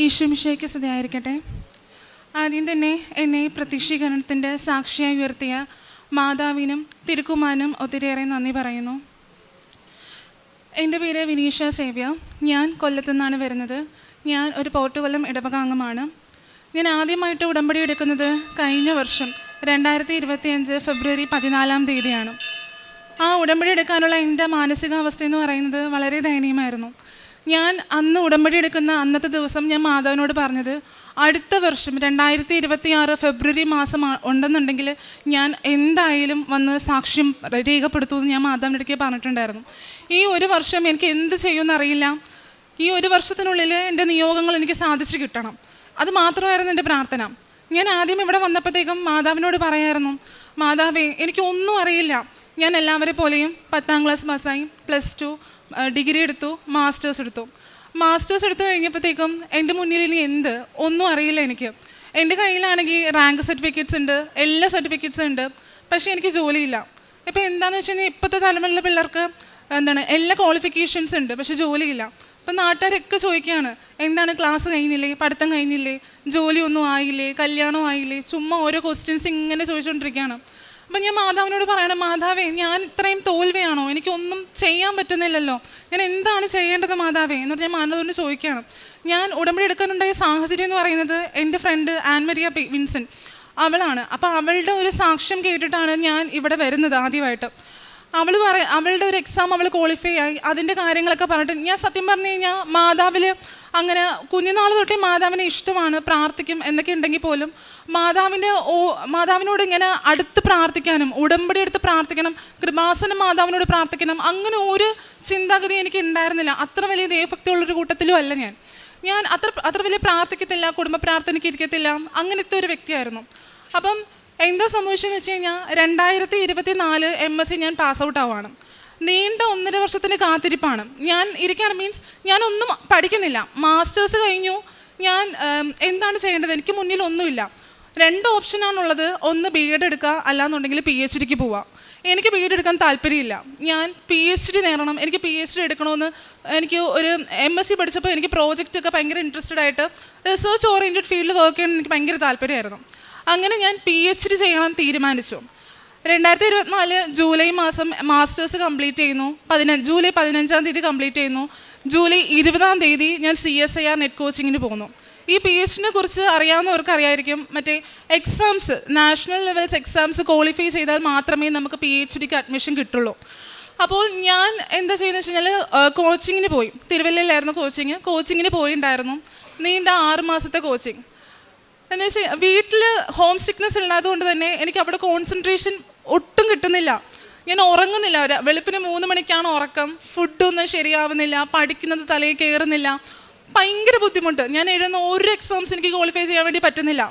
ഈശോമിശിഹായ്ക്ക് സ്തുതിയായിരിക്കട്ടെ. ആദ്യം തന്നെ എന്നെ പ്രത്യക്ഷീകരണത്തിൻ്റെ സാക്ഷിയായി ഉയർത്തിയ മാതാവിനും തിരുക്കുമാരനും ഒത്തിരിയേറെ നന്ദി പറയുന്നു. എൻ്റെ പേര് വിനീഷ സേവ്യ. ഞാൻ കൊല്ലത്തു നിന്നാണ് വരുന്നത്. ഞാൻ ഒരു പോർട്ടുകൊല്ലം ഇടവകാംഗമാണ്. ഞാൻ ആദ്യമായിട്ട് ഉടമ്പടി എടുക്കുന്നത് കഴിഞ്ഞ വർഷം 2025 ഫെബ്രുവരി 14 ആ ഉടമ്പടി എടുക്കാനുള്ള എൻ്റെ മാനസികാവസ്ഥ എന്ന് പറയുന്നത് വളരെ ദയനീയമായിരുന്നു. ഞാൻ അന്ന് ഉടമ്പടി എടുക്കുന്ന അന്നത്തെ ദിവസം ഞാൻ മാതാവിനോട് പറഞ്ഞത്, അടുത്ത വർഷം 2026 ഫെബ്രുവരി മാസം ഉണ്ടെന്നുണ്ടെങ്കിൽ ഞാൻ എന്തായാലും വന്ന് സാക്ഷ്യം രേഖപ്പെടുത്തുമെന്ന് ഞാൻ മാതാവിൻ്റെ അടുക്കൽ പറഞ്ഞിട്ടുണ്ടായിരുന്നു. ഈ ഒരു വർഷം എനിക്ക് എന്ത് ചെയ്യുമെന്നറിയില്ല. ഈ ഒരു വർഷത്തിനുള്ളിൽ എൻ്റെ നിയോഗങ്ങൾ എനിക്ക് സാധിച്ചു കിട്ടണം. അത് മാത്രമായിരുന്നു എൻ്റെ പ്രാർത്ഥന. ഞാൻ ആദ്യം ഇവിടെ വന്നപ്പോഴത്തേക്കും മാതാവിനോട് പറയായിരുന്നു, മാതാവേ എനിക്കൊന്നും അറിയില്ല. ഞാൻ എല്ലാവരെ പോലെയും 10ാം ക്ലാസ് പാസ്സായി, +2 ഡിഗ്രി എടുത്തു, മാസ്റ്റേഴ്സ് എടുത്തു കഴിഞ്ഞപ്പോഴത്തേക്കും എൻ്റെ മുന്നിൽ ഇനി ഒന്നും അറിയില്ല. എൻ്റെ കയ്യിലാണെങ്കിൽ റാങ്ക് സർട്ടിഫിക്കറ്റ്സ് ഉണ്ട്, എല്ലാ സർട്ടിഫിക്കറ്റ്സും ഉണ്ട്, പക്ഷേ എനിക്ക് ജോലിയില്ല. ഇപ്പോൾ എന്താണെന്ന് വെച്ച് കഴിഞ്ഞാൽ ഇപ്പോഴത്തെ തലമുറയിലെ പിള്ളേർക്ക് എല്ലാ ക്വാളിഫിക്കേഷൻസ് ഉണ്ട്, പക്ഷേ ജോലിയില്ല. അപ്പം നാട്ടുകാരൊക്കെ ചോദിക്കുകയാണ്, എന്താണ് ക്ലാസ് കഴിഞ്ഞില്ലേ, പഠിത്തം കഴിഞ്ഞില്ലേ, ജോലിയൊന്നും ആയില്ലേ, കല്യാണം ആയില്ലേ, ചുമ്മാ ഓരോ ക്വസ്റ്റ്യൻസ് ഇങ്ങനെ ചോദിച്ചുകൊണ്ടിരിക്കുകയാണ്. അപ്പം ഞാൻ മാതാവിനോട് പറയണം, മാതാവേ ഞാൻ ഇത്രയും തോൽവിയാണോ, എനിക്കൊന്നും ചെയ്യാൻ പറ്റുന്നില്ലല്ലോ, ഞാൻ എന്താണ് ചെയ്യേണ്ടത് മാതാവേ എന്ന് പറഞ്ഞാൽ മാതാവിനോട് ചോദിക്കുകയാണ്. ഞാൻ ഉടമ്പടി എടുക്കാനുണ്ടായ സാഹചര്യം എന്ന് പറയുന്നത് എൻ്റെ ഫ്രണ്ട് ആൻമരിയ വിൻസെൻ്റ് അവളാണ്. അപ്പോൾ അവളുടെ ഒരു സാക്ഷ്യം കേട്ടിട്ടാണ് ഞാൻ ഇവിടെ വരുന്നത് ആദ്യമായിട്ട്. അവളുടെ ഒരു എക്സാം അവൾ ക്വാളിഫൈ ആയി, അതിൻ്റെ കാര്യങ്ങളൊക്കെ പറഞ്ഞിട്ട് ഞാൻ സത്യം പറഞ്ഞു കഴിഞ്ഞാൽ മാതാവിൽ അങ്ങനെ കുഞ്ഞുനാൾ തൊട്ടേ മാതാവിനെ ഇഷ്ടമാണ്, പ്രാർത്ഥിക്കും എന്നൊക്കെ ഉണ്ടെങ്കിൽ പോലും മാതാവിനോട് ഇങ്ങനെ അടുത്ത് പ്രാർത്ഥിക്കാനും ഉടമ്പടി എടുത്ത് പ്രാർത്ഥിക്കണം, കൃപാസനം മാതാവിനോട് പ്രാർത്ഥിക്കണം, അങ്ങനെ ഒരു ചിന്താഗതി എനിക്ക് ഉണ്ടായിരുന്നില്ല. അത്ര വലിയ ദൈവഭക്തിയുള്ളൊരു കൂട്ടത്തിലും അല്ല ഞാൻ അത്ര വലിയ പ്രാർത്ഥിക്കത്തില്ല, കുടുംബ പ്രാർത്ഥനയ്ക്ക് ഇരിക്കത്തില്ല, അങ്ങനത്തെ ഒരു വ്യക്തിയായിരുന്നു. അപ്പം എന്താ സംഭവിച്ചതെന്ന് വെച്ച് കഴിഞ്ഞാൽ 2024 MSc ഞാൻ പാസ് ഔട്ട് ആവുകയാണ്. നീണ്ട 1.5 വർഷത്തിൻ്റെ കാത്തിരിപ്പാണ്. ഞാൻ ഇരിക്കുകയാണ്, മീൻസ് ഞാനൊന്നും പഠിക്കുന്നില്ല. മാസ്റ്റേഴ്സ് കഴിഞ്ഞു. ഞാൻ എന്താണ് ചെയ്യേണ്ടത്, എനിക്ക് മുന്നിൽ ഒന്നുമില്ല. 2 ഓപ്ഷനാണുള്ളത്. ഒന്ന് BEd എടുക്കുക, അല്ലാന്നുണ്ടെങ്കിൽ PhDക്ക് പോവുക. എനിക്ക് BEd എടുക്കാൻ താല്പര്യമില്ല. ഞാൻ PhD നേടണം, എനിക്ക് PhD എടുക്കണമെന്ന് എനിക്ക് ഒരു MSc പഠിച്ചപ്പോൾ എനിക്ക് പ്രോജക്റ്റൊക്കെ ഭയങ്കര ഇൻട്രസ്റ്റഡ് ആയിട്ട് റിസർച്ച് ഓറിയൻറ്റഡ് ഫീൽഡിൽ വർക്ക് ചെയ്യാൻ എനിക്ക് ഭയങ്കര താല്പര്യമായിരുന്നു. അങ്ങനെ ഞാൻ PhD ചെയ്യണം തീരുമാനിച്ചു. 2024 ജൂലൈ മാസം മാസ്റ്റേഴ്സ് കംപ്ലീറ്റ് ചെയ്യുന്നു. ജൂലൈ 15 കംപ്ലീറ്റ് ചെയ്യുന്നു. ജൂലൈ 20 ഞാൻ CSIR നെറ്റ് കോച്ചിങ്ങിന് പോകുന്നു. ഈ PhDനെ കുറിച്ച് അറിയാവുന്നവർക്ക് അറിയായിരിക്കും, മറ്റേ exams, national levels exams qualify ചെയ്താൽ മാത്രമേ നമുക്ക് PhDക്ക് അഡ്മിഷൻ കിട്ടുള്ളൂ. അപ്പോൾ ഞാൻ എന്താ ചെയ്യുന്നത് വെച്ച് കഴിഞ്ഞാൽ കോച്ചിങ്ങിന് പോയി. തിരുവല്ലയിലായിരുന്നു കോച്ചിങ്ങിന് പോയിട്ടുണ്ടായിരുന്നു. നീണ്ട 6 മാസത്തെ കോച്ചിങ്. എന്ന് വെച്ചാൽ വീട്ടിൽ ഹോം സിക്നെസ് ഉള്ളതുകൊണ്ട് തന്നെ എനിക്ക് അവിടെ കോൺസെൻട്രേഷൻ ഒട്ടും കിട്ടുന്നില്ല. ഞാൻ ഉറങ്ങുന്നില്ല. വെളുപ്പിന് 3 മണിക്കാണ് ഉറക്കം. ഫുഡൊന്നും ശരിയാവുന്നില്ല, പഠിക്കുന്നത് തലയിൽ കയറുന്നില്ല, ഭയങ്കര ബുദ്ധിമുട്ട്. ഞാൻ എഴുതുന്ന ഒരു എക്സാംസ് എനിക്ക് ക്വാളിഫൈ ചെയ്യാൻ വേണ്ടി പറ്റുന്നില്ല.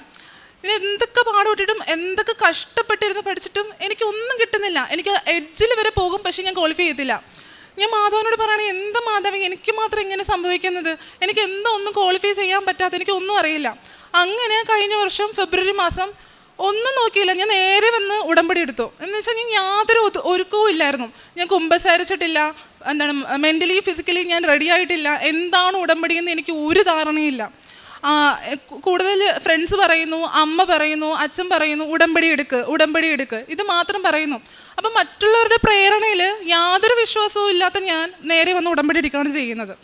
ഇനി എന്തൊക്കെ പാടുപെട്ടിട്ടും എന്തൊക്കെ കഷ്ടപ്പെട്ടിരുന്ന് പഠിച്ചിട്ടും എനിക്കൊന്നും കിട്ടുന്നില്ല. എനിക്ക് എഡ്ജിൽ വരെ പോകും, പക്ഷേ ഞാൻ ക്വാളിഫൈ ചെയ്യത്തില്ല. ഞാൻ മാധവനോട് പറയുകയാണെങ്കിൽ, എന്താ മാധവൻ എനിക്ക് മാത്രം ഇങ്ങനെ സംഭവിക്കുന്നത്, എനിക്ക് ഒന്നും ക്വാളിഫൈ ചെയ്യാൻ പറ്റാത്ത, എനിക്കൊന്നും അറിയില്ല. അങ്ങനെ കഴിഞ്ഞ വർഷം ഫെബ്രുവരി മാസം ഒന്നും നോക്കിയില്ല, ഞാൻ നേരെ വന്ന് ഉടമ്പടി എടുത്തു. എന്ന് വെച്ചാൽ ഞാൻ യാതൊരു ഒരുക്കവും ഇല്ലായിരുന്നു. ഞാൻ കുമ്പസാരിച്ചിട്ടില്ല, മെൻ്റലി ഫിസിക്കലി ഞാൻ റെഡി ആയിട്ടില്ല. എന്താണ് ഉടമ്പടി എന്ന് എനിക്ക് ഒരു ധാരണയില്ല. കൂടുതൽ ഫ്രണ്ട്സ് പറയുന്നു, അമ്മ പറയുന്നു, അച്ഛൻ പറയുന്നു, ഉടമ്പടി എടുക്ക്, ഇത് മാത്രം പറയുന്നു. അപ്പം മറ്റുള്ളവരുടെ പ്രേരണയിൽ യാതൊരു വിശ്വാസവും ഇല്ലാത്ത ഞാൻ നേരെ വന്ന് ഉടമ്പടി എടുക്കുകയാണ് ചെയ്യുന്നത്.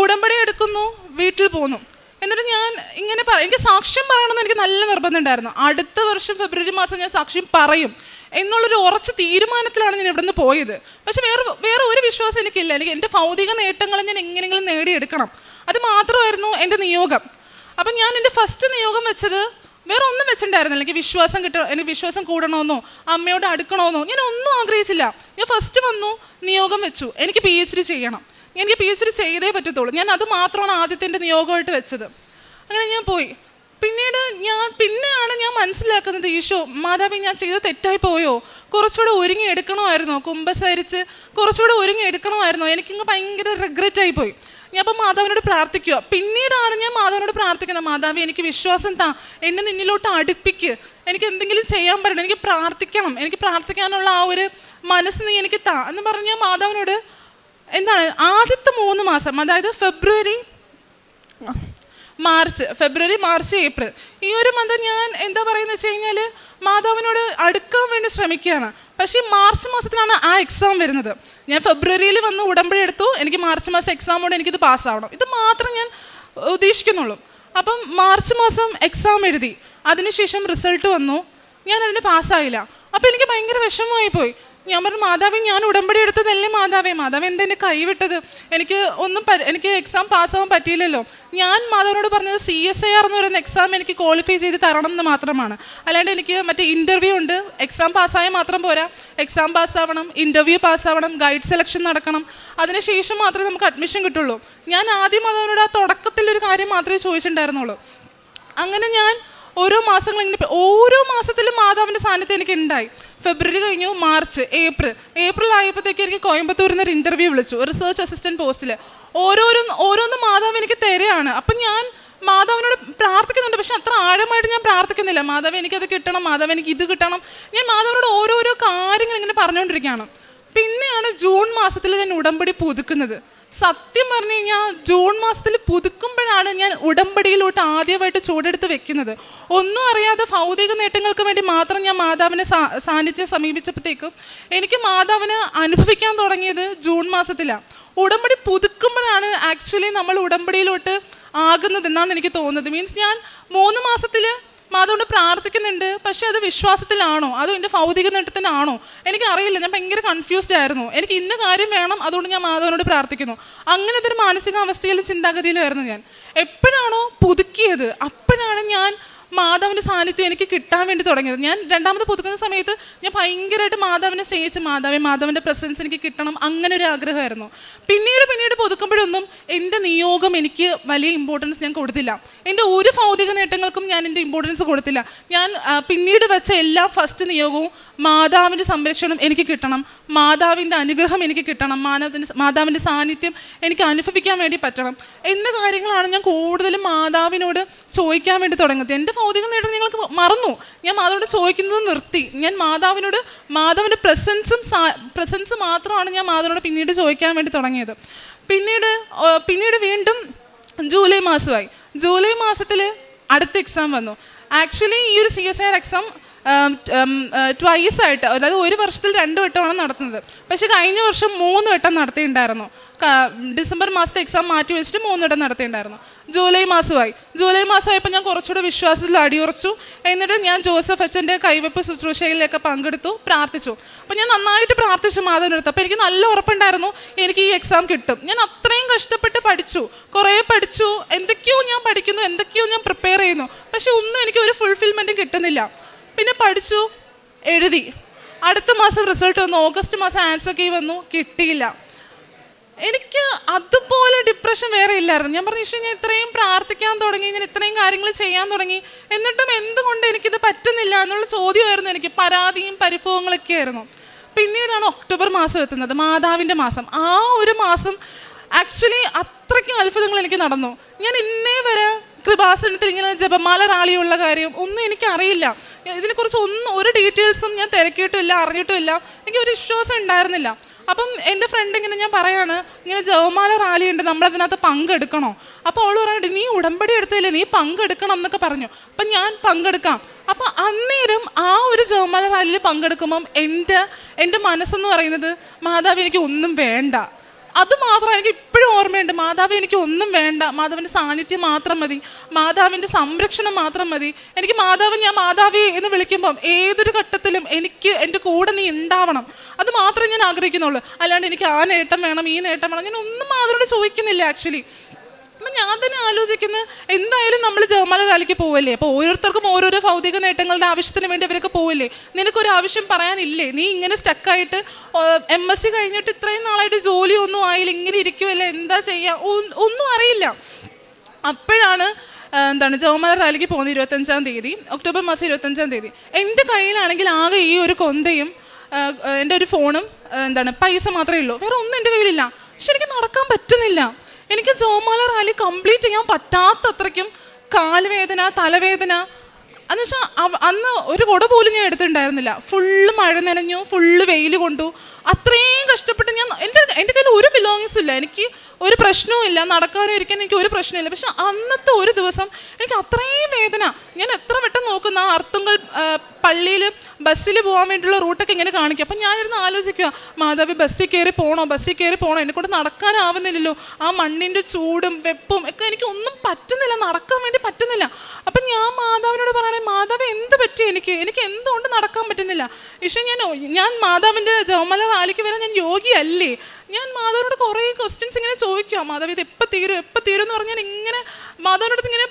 ഉടമ്പടി എടുക്കുന്നു, വീട്ടിൽ പോന്നു. എന്നിട്ട് ഞാൻ ഇങ്ങനെ എനിക്ക് സാക്ഷ്യം പറയണമെന്ന് എനിക്ക് നല്ല നിർബന്ധം ഉണ്ടായിരുന്നു. അടുത്ത വർഷം ഫെബ്രുവരി മാസം ഞാൻ സാക്ഷ്യം പറയും എന്നുള്ളൊരു ഉറച്ച തീരുമാനത്തിലാണ് ഞാൻ ഇവിടെ നിന്ന് പോയത്. പക്ഷെ വേറെ ഒരു വിശ്വാസം എനിക്കില്ല. എനിക്ക് എൻ്റെ ഭൗതിക നേട്ടങ്ങൾ ഞാൻ എങ്ങനെയെങ്കിലും നേടിയെടുക്കണം, അത് മാത്രമായിരുന്നു എൻ്റെ നിയോഗം. അപ്പം ഞാൻ എൻ്റെ ഫസ്റ്റ് നിയോഗം വെച്ചത് വേറെ ഒന്നും വെച്ചിട്ടുണ്ടായിരുന്നില്ല. എനിക്ക് വിശ്വാസം കൂടണമെന്നോ അമ്മയോട് അടുക്കണമെന്നോ ഞാൻ ഒന്നും ആഗ്രഹിച്ചില്ല. ഞാൻ ഫസ്റ്റ് വന്നു, നിയോഗം വെച്ചു, എനിക്ക് PhD ചെയ്യണം, എനിക്ക് PhD ചെയ്തേ പറ്റത്തുള്ളൂ. ഞാൻ അത് മാത്രമാണ് ആദ്യത്തെ എൻ്റെ നിയോഗമായിട്ട് വെച്ചത്. അങ്ങനെ ഞാൻ പോയി. പിന്നെയാണ് ഞാൻ മനസ്സിലാക്കുന്നത്, ഈശോ മാതാവി ഞാൻ ചെയ്ത് തെറ്റായി പോയോ, കുറച്ചുകൂടെ ഒരുങ്ങി എടുക്കണമായിരുന്നോ, കുമ്പസരിച്ച് കുറച്ചുകൂടെ ഒരുങ്ങി എടുക്കണമായിരുന്നോ, എനിക്കിങ്ങ് ഭയങ്കര റിഗ്രറ്റായി പോയി. ഞാൻ അപ്പം മാതാവിനോട് പ്രാർത്ഥിക്കുക. പിന്നീടാണ് ഞാൻ മാതാവിനോട് പ്രാർത്ഥിക്കുന്നത്, മാതാവി എനിക്ക് വിശ്വാസം താ, എന്നെ നിന്നിലോട്ട് അടുപ്പിക്ക്, എനിക്ക് എന്തെങ്കിലും ചെയ്യാൻ പറ്റണം, എനിക്ക് പ്രാർത്ഥിക്കണം, എനിക്ക് പ്രാർത്ഥിക്കാനുള്ള ആ ഒരു മനസ്സ് നീ എനിക്ക് താ എന്ന് പറഞ്ഞ് ഞാൻ മാതാവിനോട് ആദ്യത്തെ 3 മാസം, അതായത് ഫെബ്രുവരി ഫെബ്രുവരി, മാർച്ച്, ഏപ്രിൽ ഈ ഒരു മന്ത് ഞാൻ എന്താ പറയുന്നത് വെച്ച് കഴിഞ്ഞാൽ മാതാവിനോട് അടുക്കാൻ വേണ്ടി ശ്രമിക്കുകയാണ്. പക്ഷേ മാർച്ച് മാസത്തിലാണ് ആ എക്സാം വരുന്നത്. ഞാൻ ഫെബ്രുവരിയിൽ വന്ന് ഉടമ്പടി എടുത്തു, എനിക്ക് മാർച്ച് മാസം എക്സാമോട് എനിക്കിത് പാസ്സാവണം, ഇത് മാത്രം ഞാൻ ഉദ്ദേശിക്കുന്നുള്ളൂ. അപ്പം മാർച്ച് മാസം എക്സാം എഴുതി, അതിനുശേഷം റിസൾട്ട് വന്നു, ഞാൻ അതിന് പാസ്സായില്ല. അപ്പോൾ എനിക്ക് ഭയങ്കര വിഷമമായി പോയി. ഞാൻ പറഞ്ഞു, മാതാവേ ഞാൻ ഉടമ്പടി എടുത്തതല്ലേ മാതാവേ എന്താ എന്നെ കൈവിട്ടത്, എനിക്ക് എക്സാം പാസ്സാവാൻ പറ്റിയില്ലല്ലോ. ഞാൻ മാതാവിനോട് പറഞ്ഞത് CSIR എന്ന് പറയുന്ന എക്സാം എനിക്ക് ക്വാളിഫൈ ചെയ്ത് തരണം എന്ന് മാത്രമാണ്. അല്ലാണ്ട് എനിക്ക് മറ്റേ ഇൻ്റർവ്യൂ ഉണ്ട്, എക്സാം പാസ്സായാൽ മാത്രം പോരാ, എക്സാം പാസ്സാവണം, ഇൻ്റർവ്യൂ പാസ്സാവണം, ഗൈഡ് സെലക്ഷൻ നടക്കണം, അതിനുശേഷം മാത്രമേ നമുക്ക് അഡ്മിഷൻ കിട്ടുള്ളൂ. ഞാൻ ആദ്യം മാതാവിനോട് ആ തുടക്കത്തിലൊരു കാര്യം മാത്രമേ ചോദിച്ചിട്ടുണ്ടായിരുന്നുള്ളൂ. അങ്ങനെ ഞാൻ ഓരോ മാസത്തിലും മാതാവിൻ്റെ സാന്നിധ്യം എനിക്ക് ഉണ്ടായി. ഫെബ്രുവരി കഴിഞ്ഞു, മാർച്ച്, ഏപ്രിൽ ആയപ്പോഴത്തേക്ക് എനിക്ക് കോയമ്പത്തൂരിൽ നിന്ന് ഒരു ഇൻ്റർവ്യൂ വിളിച്ചു, റിസർച്ച് അസിസ്റ്റൻറ്റ് പോസ്റ്റിൽ. ഓരോന്ന് മാതാവ് എനിക്ക് തരികയാണ്. അപ്പം ഞാൻ മാതാവിനോട് പ്രാർത്ഥിക്കുന്നുണ്ട്, പക്ഷെ അത്ര ആഴമായിട്ട് ഞാൻ പ്രാർത്ഥിക്കുന്നില്ല. മാതാവ് എനിക്കത് കിട്ടണം, മാതാവ് എനിക്ക് ഇത് കിട്ടണം. ഞാൻ മാതാവിനോട് ഓരോരോ കാര്യങ്ങൾ ഇങ്ങനെ പറഞ്ഞുകൊണ്ടിരിക്കുകയാണ്. പിന്നെയാണ് ജൂൺ മാസത്തിൽ ഞാൻ ഉടമ്പടി പുതുക്കുന്നത്. സത്യം പറഞ്ഞു കഴിഞ്ഞാൽ ജൂൺ മാസത്തിൽ പുതുക്കുമ്പോഴാണ് ഞാൻ ഉടമ്പടിയിലോട്ട് ആദ്യമായിട്ട് ചൂടെടുത്ത് വെക്കുന്നത്. ഒന്നും അറിയാതെ ഭൗതിക നേട്ടങ്ങൾക്ക് വേണ്ടി മാത്രം ഞാൻ മാതാവിനെ സാന്നിധ്യം സമീപിച്ചപ്പോഴത്തേക്കും എനിക്ക് മാതാവിനെ അനുഭവിക്കാൻ തുടങ്ങിയത് ജൂൺ മാസത്തിലാണ്. ഉടമ്പടി പുതുക്കുമ്പോഴാണ് ആക്ച്വലി നമ്മൾ ഉടമ്പടിയിലോട്ട് ആകുന്നതെന്നാണ് എനിക്ക് തോന്നുന്നത്. മീൻസ് ഞാൻ 3 മാസത്തിൽ മാതാവിനോട് പ്രാർത്ഥിക്കുന്നുണ്ട്, പക്ഷെ അത് വിശ്വാസത്തിലാണോ അതോ എൻ്റെ ഭൗതിക നേട്ടത്തിനാണോ എനിക്കറിയില്ല. ഞാൻ ഭയങ്കര കൺഫ്യൂസ്ഡ് ആയിരുന്നു. എനിക്ക് ഇന്ന കാര്യം വേണം, അതുകൊണ്ട് ഞാൻ മാതാവിനോട് പ്രാർത്ഥിക്കുന്നു. അങ്ങനത്തെ ഒരു മാനസികാവസ്ഥയിലും ചിന്താഗതിയിലായിരുന്നു ഞാൻ. എപ്പോഴാണോ പുതുക്കിയത് അപ്പോഴാണ് ഞാൻ മാതാവിൻ്റെ സാന്നിധ്യം എനിക്ക് കിട്ടാൻ വേണ്ടി തുടങ്ങിയത്. ഞാൻ രണ്ടാമത് പുതുക്കുന്ന സമയത്ത് ഞാൻ ഭയങ്കരമായിട്ട് മാതാവിനെ സ്നേഹിച്ച് മാതാവിൻ്റെ പ്രസൻസ് എനിക്ക് കിട്ടണം, അങ്ങനെ ഒരു ആഗ്രഹമായിരുന്നു. പിന്നീട് പുതുക്കുമ്പോഴൊന്നും എൻ്റെ നിയോഗം എനിക്ക് വലിയ ഇമ്പോർട്ടൻസ് ഞാൻ കൊടുത്തില്ല. എൻ്റെ ഒരു ഭൗതിക നേട്ടങ്ങൾക്കും ഞാൻ എൻ്റെ ഇമ്പോർട്ടൻസ് കൊടുത്തില്ല. ഞാൻ പിന്നീട് വെച്ച എല്ലാ ഫസ്റ്റ് നിയോഗവും മാതാവിൻ്റെ സംരക്ഷണം എനിക്ക് കിട്ടണം, മാതാവിൻ്റെ അനുഗ്രഹം എനിക്ക് കിട്ടണം, മാതാവിൻ്റെ സാന്നിധ്യം എനിക്ക് അനുഭവിക്കാൻ വേണ്ടി പറ്റണം എന്ന കാര്യങ്ങളാണ് ഞാൻ കൂടുതലും മാതാവിനോട് ചോദിക്കാൻ വേണ്ടി തുടങ്ങുന്നത്. എൻ്റെ ഭൗതിക നേട്ടം നിങ്ങൾക്ക് മറന്നു, ഞാൻ മാതാവിനോട് ചോദിക്കുന്നത് നിർത്തി. ഞാൻ മാതാവിൻ്റെ പ്രസൻസ് മാത്രമാണ് ഞാൻ മാതാവിനോട് പിന്നീട് ചോദിക്കാൻ വേണ്ടി തുടങ്ങിയത്. പിന്നീട് വീണ്ടും ജൂലൈ മാസമായി. ജൂലൈ മാസത്തിൽ അടുത്ത എക്സാം വന്നു. ആക്ച്വലി ഈ ഒരു CSIR എക്സാം ട്വൈസ് ആയിട്ട്, അതായത് ഒരു വർഷത്തിൽ 2 വട്ടമാണ് നടത്തുന്നത്. പക്ഷെ കഴിഞ്ഞ വർഷം 3 വട്ടം നടത്തിയിട്ടുണ്ടായിരുന്നു. ഡിസംബർ മാസത്തെ എക്സാം മാറ്റി വെച്ചിട്ട് 3 വട്ടം നടത്തിയിട്ടുണ്ടായിരുന്നു. ജൂലൈ മാസമായപ്പോൾ ഞാൻ കുറച്ചുകൂടെ വിശ്വാസത്തിൽ അടിയുറച്ചു. എന്നിട്ട് ഞാൻ ജോസഫ് അച്ഛൻ്റെ കൈവെപ്പ് ശുശ്രൂഷയിലൊക്കെ പങ്കെടുത്തു, പ്രാർത്ഥിച്ചു. അപ്പോൾ ഞാൻ നന്നായിട്ട് പ്രാർത്ഥിച്ചു മാതാവിനടുത്ത്. അപ്പോൾ എനിക്ക് നല്ല ഉറപ്പുണ്ടായിരുന്നു എനിക്ക് ഈ എക്സാം കിട്ടും. ഞാൻ അത്രയും കഷ്ടപ്പെട്ട് കുറേ പഠിച്ചു, എന്തൊക്കെയോ ഞാൻ പഠിക്കുന്നു, എന്തൊക്കെയോ ഞാൻ പ്രിപ്പയർ ചെയ്യുന്നു, പക്ഷെ ഒന്നും എനിക്ക് ഒരു ഫുൾഫിൽമെൻറ്റും കിട്ടുന്നില്ല. പിന്നെ പഠിച്ചു, എഴുതി. അടുത്ത മാസം റിസൾട്ട് വന്നു, ഓഗസ്റ്റ് മാസം ആൻസർ കീ വന്നു, കിട്ടിയില്ല. എനിക്ക് അതുപോലെ ഡിപ്രഷൻ വേറെ ഇല്ലായിരുന്നു. ഞാൻ പറഞ്ഞു, ഞാൻ ഇത്രയും പ്രാർത്ഥിക്കാൻ തുടങ്ങി, ഞാൻ ഇത്രയും കാര്യങ്ങൾ ചെയ്യാൻ തുടങ്ങി, എന്നിട്ടും എന്തുകൊണ്ട് എനിക്കിത് പറ്റുന്നില്ല എന്നുള്ള ചോദ്യമായിരുന്നു എനിക്ക്. പരാതിയും പരിഭവങ്ങളൊക്കെ ആയിരുന്നു. പിന്നീടാണ് ഒക്ടോബർ മാസം എത്തുന്നത്, മാതാവിൻ്റെ മാസം. ആ ഒരു മാസം ആക്ച്വലി അത്രയ്ക്കും അത്ഭുതങ്ങൾ എനിക്ക് നടന്നു. ഞാൻ ഇന്നേ വരെ കൃപാസനത്തിൽ ഇങ്ങനെ ജപമാല റാളിയുള്ള കാര്യം ഒന്നും എനിക്കറിയില്ല. ഇതിനെക്കുറിച്ച് ഒരു ഡീറ്റെയിൽസും ഞാൻ തിരക്കിയിട്ടുമില്ല, അറിഞ്ഞിട്ടുമില്ല. എനിക്കൊരു വിശ്വാസം ഉണ്ടായിരുന്നില്ല. അപ്പം എൻ്റെ ഫ്രണ്ട് ഇങ്ങനെ ഞാൻ പറയാണ്, ഇങ്ങനെ ജപമാല റാലി ഉണ്ട്, നമ്മളതിനകത്ത് പങ്കെടുക്കണോ? അപ്പോൾ അവൾ പറയണ്ട, നീ ഉടമ്പടി എടുത്തില്ലേ, നീ പങ്കെടുക്കണം എന്നൊക്കെ പറഞ്ഞു. അപ്പം ഞാൻ പങ്കെടുക്കാം. അപ്പം അന്നേരം ആ ഒരു ജപമാല റാലിയിൽ പങ്കെടുക്കുമ്പം എൻ്റെ മനസ്സെന്ന് പറയുന്നത്, മാതാവ് എനിക്ക് ഒന്നും വേണ്ട, അത് മാത്രം എനിക്ക് ഇപ്പോഴും ഓർമ്മയുണ്ട്. മാതാവ് എനിക്ക് ഒന്നും വേണ്ട, മാതാവിൻ്റെ സാന്നിധ്യം മാത്രം മതി, മാതാവിൻ്റെ സംരക്ഷണം മാത്രം മതി. എനിക്ക് ഞാൻ മാതാവി എന്ന് വിളിക്കുമ്പം ഏതൊരു ഘട്ടത്തിലും എനിക്ക് എൻ്റെ കൂടെ നീ ഉണ്ടാവണം, അത് മാത്രമേ ഞാൻ ആഗ്രഹിക്കുന്നുള്ളൂ. അല്ലാണ്ട് എനിക്ക് ആ നേട്ടം വേണം, ഈ നേട്ടം വേണം, ഞാൻ ഒന്നും മാതാവിനോട് ചോദിക്കുന്നില്ല ആക്ച്വലി. അപ്പം ഞാൻ തന്നെ ആലോചിക്കുന്നത്, എന്തായാലും നമ്മൾ ജപമാല റാലിക്ക് പോവല്ലേ, അപ്പോൾ ഓരോരുത്തർക്കും ഓരോരോ ഭൗതിക നേട്ടങ്ങളുടെ ആവശ്യത്തിന് വേണ്ടി അവരൊക്കെ പോവില്ലേ, നിനക്കൊരു ആവശ്യം പറയാനില്ലേ? നീ ഇങ്ങനെ സ്റ്റക്കായിട്ട് MSc കഴിഞ്ഞിട്ട് ഇത്രയും നാളായിട്ട് ജോലിയൊന്നും ആയില്ല, ഇങ്ങനെ ഇരിക്കുമല്ലേ, എന്താ ചെയ്യുക, ഒന്നും അറിയില്ല. അപ്പോഴാണ് ജപമാല റാലിക്ക് പോകുന്നത് 25-ാം തീയതി, ഒക്ടോബർ മാസം 25-ാം തീയതി. എൻ്റെ കയ്യിലാണെങ്കിൽ ആകെ ഈ ഒരു കൊന്തയും എൻ്റെ ഒരു ഫോണും പൈസ മാത്രമേ ഉള്ളൂ, വേറെ ഒന്നും എൻ്റെ കയ്യിലില്ല. പക്ഷെ എനിക്ക് നടക്കാൻ പറ്റുന്നില്ല. എനിക്ക് ജപമാല റാലി കംപ്ലീറ്റ് ചെയ്യാൻ പറ്റാത്തത്രയ്ക്കും കാലുവേദന, തലവേദന. എന്നുവെച്ചാൽ അന്ന് ഒരു കുട പോലും ഞാൻ എടുത്തിട്ടുണ്ടായിരുന്നില്ല. ഫുള്ള് മഴ നനഞ്ഞു, ഫുള്ള് വെയിൽ കൊണ്ടു, അത്രയും കഷ്ടപ്പെട്ട് എൻ്റെ കയ്യിൽ ഒരു ബിലോങ്ങിങ്സും ഇല്ല. എനിക്ക് ഒരു പ്രശ്നവും ഇല്ല, നടക്കാനും ഇരിക്കാനും എനിക്ക് ഒരു പ്രശ്നമില്ല. പക്ഷെ അന്നത്തെ ഒരു ദിവസം എനിക്ക് അത്രയും വേദന. ഞാൻ എത്ര വട്ടം നോക്കുന്ന ആ അർത്തുങ്കൽ പള്ളിയിൽ ബസ്സിൽ പോകാൻ വേണ്ടിയുള്ള റൂട്ടൊക്കെ ഇങ്ങനെ കാണിക്കും. അപ്പം ഞാനിരുന്ന് ആലോചിക്കുക, മാതാവി ബസ്സിൽ കയറി പോകണോ, എന്നെക്കൊണ്ട് നടക്കാനാവുന്നില്ലല്ലോ, ആ മണ്ണിൻ്റെ ചൂടും വെപ്പും ഒക്കെ എനിക്ക് ഒന്നും പറ്റുന്നില്ല, നടക്കാൻ വേണ്ടി പറ്റുന്നില്ല. അപ്പം ഞാൻ മാതാവിനോട് പറയണേ, മാതാവ് എന്ത് പറ്റി എനിക്ക് എന്തുകൊണ്ട് നടക്കാൻ പറ്റുന്നില്ല? പക്ഷേ ഞാൻ മാതാവിൻ്റെ ജവമല റാലിക്ക് വരാൻ ഞാൻ യോഗിയല്ലേ? ഞാൻ മാതാവിനോട് കുറേ ക്വസ്റ്റ്യൻസ് ഇങ്ങനെ ചോദിക്കുക, മാതാവ് ഇത് എപ്പോൾ തീരും എന്ന് പറഞ്ഞാൽ ഇങ്ങനെ മാതാവിനോട് ഇങ്ങനെ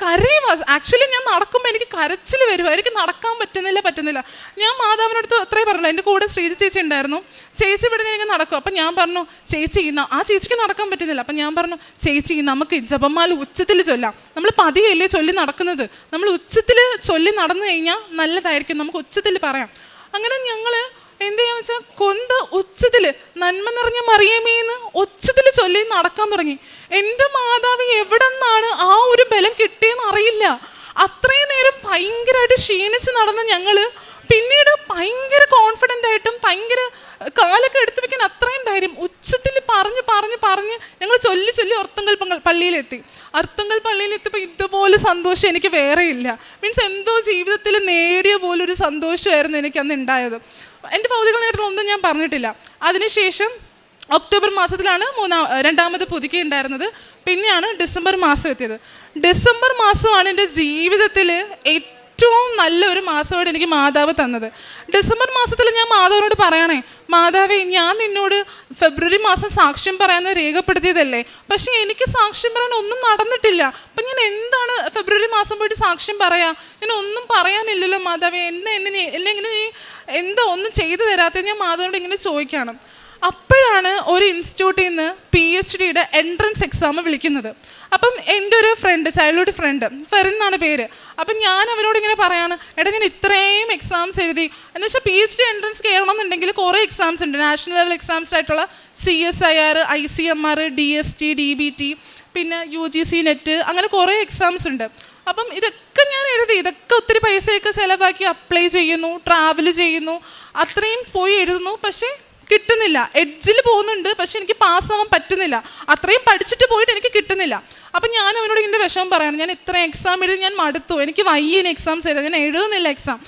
കരയുക. ആക്ച്വലി ഞാൻ നടക്കുമ്പോൾ എനിക്ക് കരച്ചിൽ വരുക, എനിക്ക് നടക്കാൻ പറ്റുന്നില്ല. ഞാൻ മാതാവിനടുത്ത് അത്രേ പറഞ്ഞില്ല. എൻ്റെ കൂടെ ശ്രീജ ചേച്ചി ഉണ്ടായിരുന്നു. ചേച്ചി ഇവിടെ ഞാൻ നടക്കും. അപ്പം ഞാൻ പറഞ്ഞു, ചേച്ചി ആ ചേച്ചിക്ക് നടക്കാൻ പറ്റുന്നില്ല. അപ്പം ഞാൻ പറഞ്ഞു, ചേച്ചി നമുക്ക് ജപമാല ഉച്ചത്തിൽ ചൊല്ലാം. നമ്മൾ പതിയല്ലേ ചൊല്ലി നടക്കുന്നത്, നമ്മൾ ഉച്ചത്തിൽ ചൊല്ലി നടന്നു കഴിഞ്ഞാൽ നല്ലതായിരിക്കും, നമുക്ക് ഉച്ചത്തിൽ പറയാം. അങ്ങനെ ഞങ്ങൾ എന്ത് ചെയ്യാന്ന് വെച്ചാൽ കൊന്ത ഉച്ചത്തിൽ നന്മ നിറഞ്ഞ മറിയമേന്ന് ഉച്ചത്തിൽ ചൊല്ലി നടക്കാൻ തുടങ്ങി. എൻ്റെ മാതാവ് എവിടെ നിന്നാണ് ആ ഒരു ബലം കിട്ടിയെന്ന് അറിയില്ല. അത്രയും നേരം ഭയങ്കരമായിട്ട് ക്ഷീണിച്ച് നടന്ന ഞങ്ങൾ പിന്നീട് ഭയങ്കര കോൺഫിഡൻ്റ് ആയിട്ടും ഭയങ്കര കാലൊക്കെ എടുത്തു വെക്കാൻ അത്രയും ധൈര്യം ഉച്ചത്തിൽ പറഞ്ഞ് ഞങ്ങൾ ചൊല്ലി അർത്തുങ്കൽ പള്ളിയിലെത്തി. അർത്തുങ്കൽ പള്ളിയിലെത്തിയപ്പോൾ ഇതുപോലെ സന്തോഷം എനിക്ക് വേറെ ഇല്ല. മീൻസ് എന്തോ ജീവിതത്തിൽ നേടിയ പോലൊരു സന്തോഷമായിരുന്നു എനിക്ക് അന്ന് ഉണ്ടായത്. എൻ്റെ ഭൗതിക നേട്ടങ്ങളൊന്നും ഞാൻ പറഞ്ഞിട്ടില്ല. അതിനുശേഷം ഒക്ടോബർ മാസത്തിലാണ് രണ്ടാമത് പുതുക്കി ഉണ്ടായിരുന്നത്. പിന്നെയാണ് ഡിസംബർ മാസം എത്തിയത്. ഡിസംബർ മാസമാണ് എൻ്റെ ജീവിതത്തിൽ ഏറ്റവും നല്ലൊരു മാസമായിട്ട് എനിക്ക് മാതാവ് തന്നത്. ഡിസംബർ മാസത്തിൽ ഞാൻ മാതാവിനോട് പറയണേ, മാതാവേ, ഞാൻ നിന്നോട് ഫെബ്രുവരി മാസം സാക്ഷ്യം പറയാമെന്ന് രേഖപ്പെടുത്തിയതല്ലേ, പക്ഷേ എനിക്ക് സാക്ഷ്യം പറയാൻ ഒന്നും നടന്നിട്ടില്ല. അപ്പം ഞാൻ എന്താണ് ഫെബ്രുവരി മാസം പോയിട്ട് സാക്ഷ്യം പറയാം? ഞാൻ ഒന്നും പറയാനില്ലല്ലോ മാതാവേ, എന്നെ ഇങ്ങനെ എന്താ ഒന്നും ചെയ്തു തരാത്തത്? ഞാൻ മാതാവിനോട് ഇങ്ങനെ ചോദിക്കുകയാണ്. അപ്പോഴാണ് ഒരു ഇൻസ്റ്റിറ്റ്യൂട്ടിൽ നിന്ന് PhDയുടെ എൻട്രൻസ് എക്സാം വിളിക്കുന്നത്. അപ്പം എൻ്റെ ഒരു ഫ്രണ്ട്, ചൈൽഡ്ഹുഡ് ഫ്രണ്ട്, ഫെറിൻ എന്നാണ് പേര്. അപ്പം ഞാൻ അവനോട് ഇങ്ങനെ പറയാണ്, എടാ ഞാൻ ഇത്രയും എക്സാംസ് എഴുതി, എന്ന് വെച്ചാൽ PhD എൻട്രൻസ് കയറണം എന്നുണ്ടെങ്കിൽ കുറേ എക്സാംസ് ഉണ്ട്, നാഷണൽ ലെവൽ എക്സാംസ് ആയിട്ടുള്ള CSIR, ICMR, DST, DBT, പിന്നെ UGC നെറ്റ്, അങ്ങനെ കുറേ എക്സാംസ് ഉണ്ട്. അപ്പം ഇതൊക്കെ ഞാൻ എഴുതി, ഇതൊക്കെ ഒത്തിരി പൈസയൊക്കെ ചിലവാക്കി അപ്ലൈ ചെയ്യുന്നു, ട്രാവൽ ചെയ്യുന്നു, അത്രയും പോയി എഴുതുന്നു. പക്ഷേ കിട്ടുന്നില്ല. എഡ്ജിൽ പോകുന്നുണ്ട്, പക്ഷെ എനിക്ക് പാസ്സാവാൻ പറ്റുന്നില്ല. അത്രയും പഠിച്ചിട്ട് പോയിട്ട് എനിക്ക് കിട്ടുന്നില്ല. അപ്പം ഞാൻ അവനോട് ഇതിൻ്റെ വിഷമം പറയണം, ഞാൻ ഇത്രയും എക്സാം എഴുതി ഞാൻ മടുത്തു, എനിക്ക് വയ്യന് എക്സാംസ് എഴുതാൻ, ഞാൻ എഴുതുന്നില്ല എക്സാം.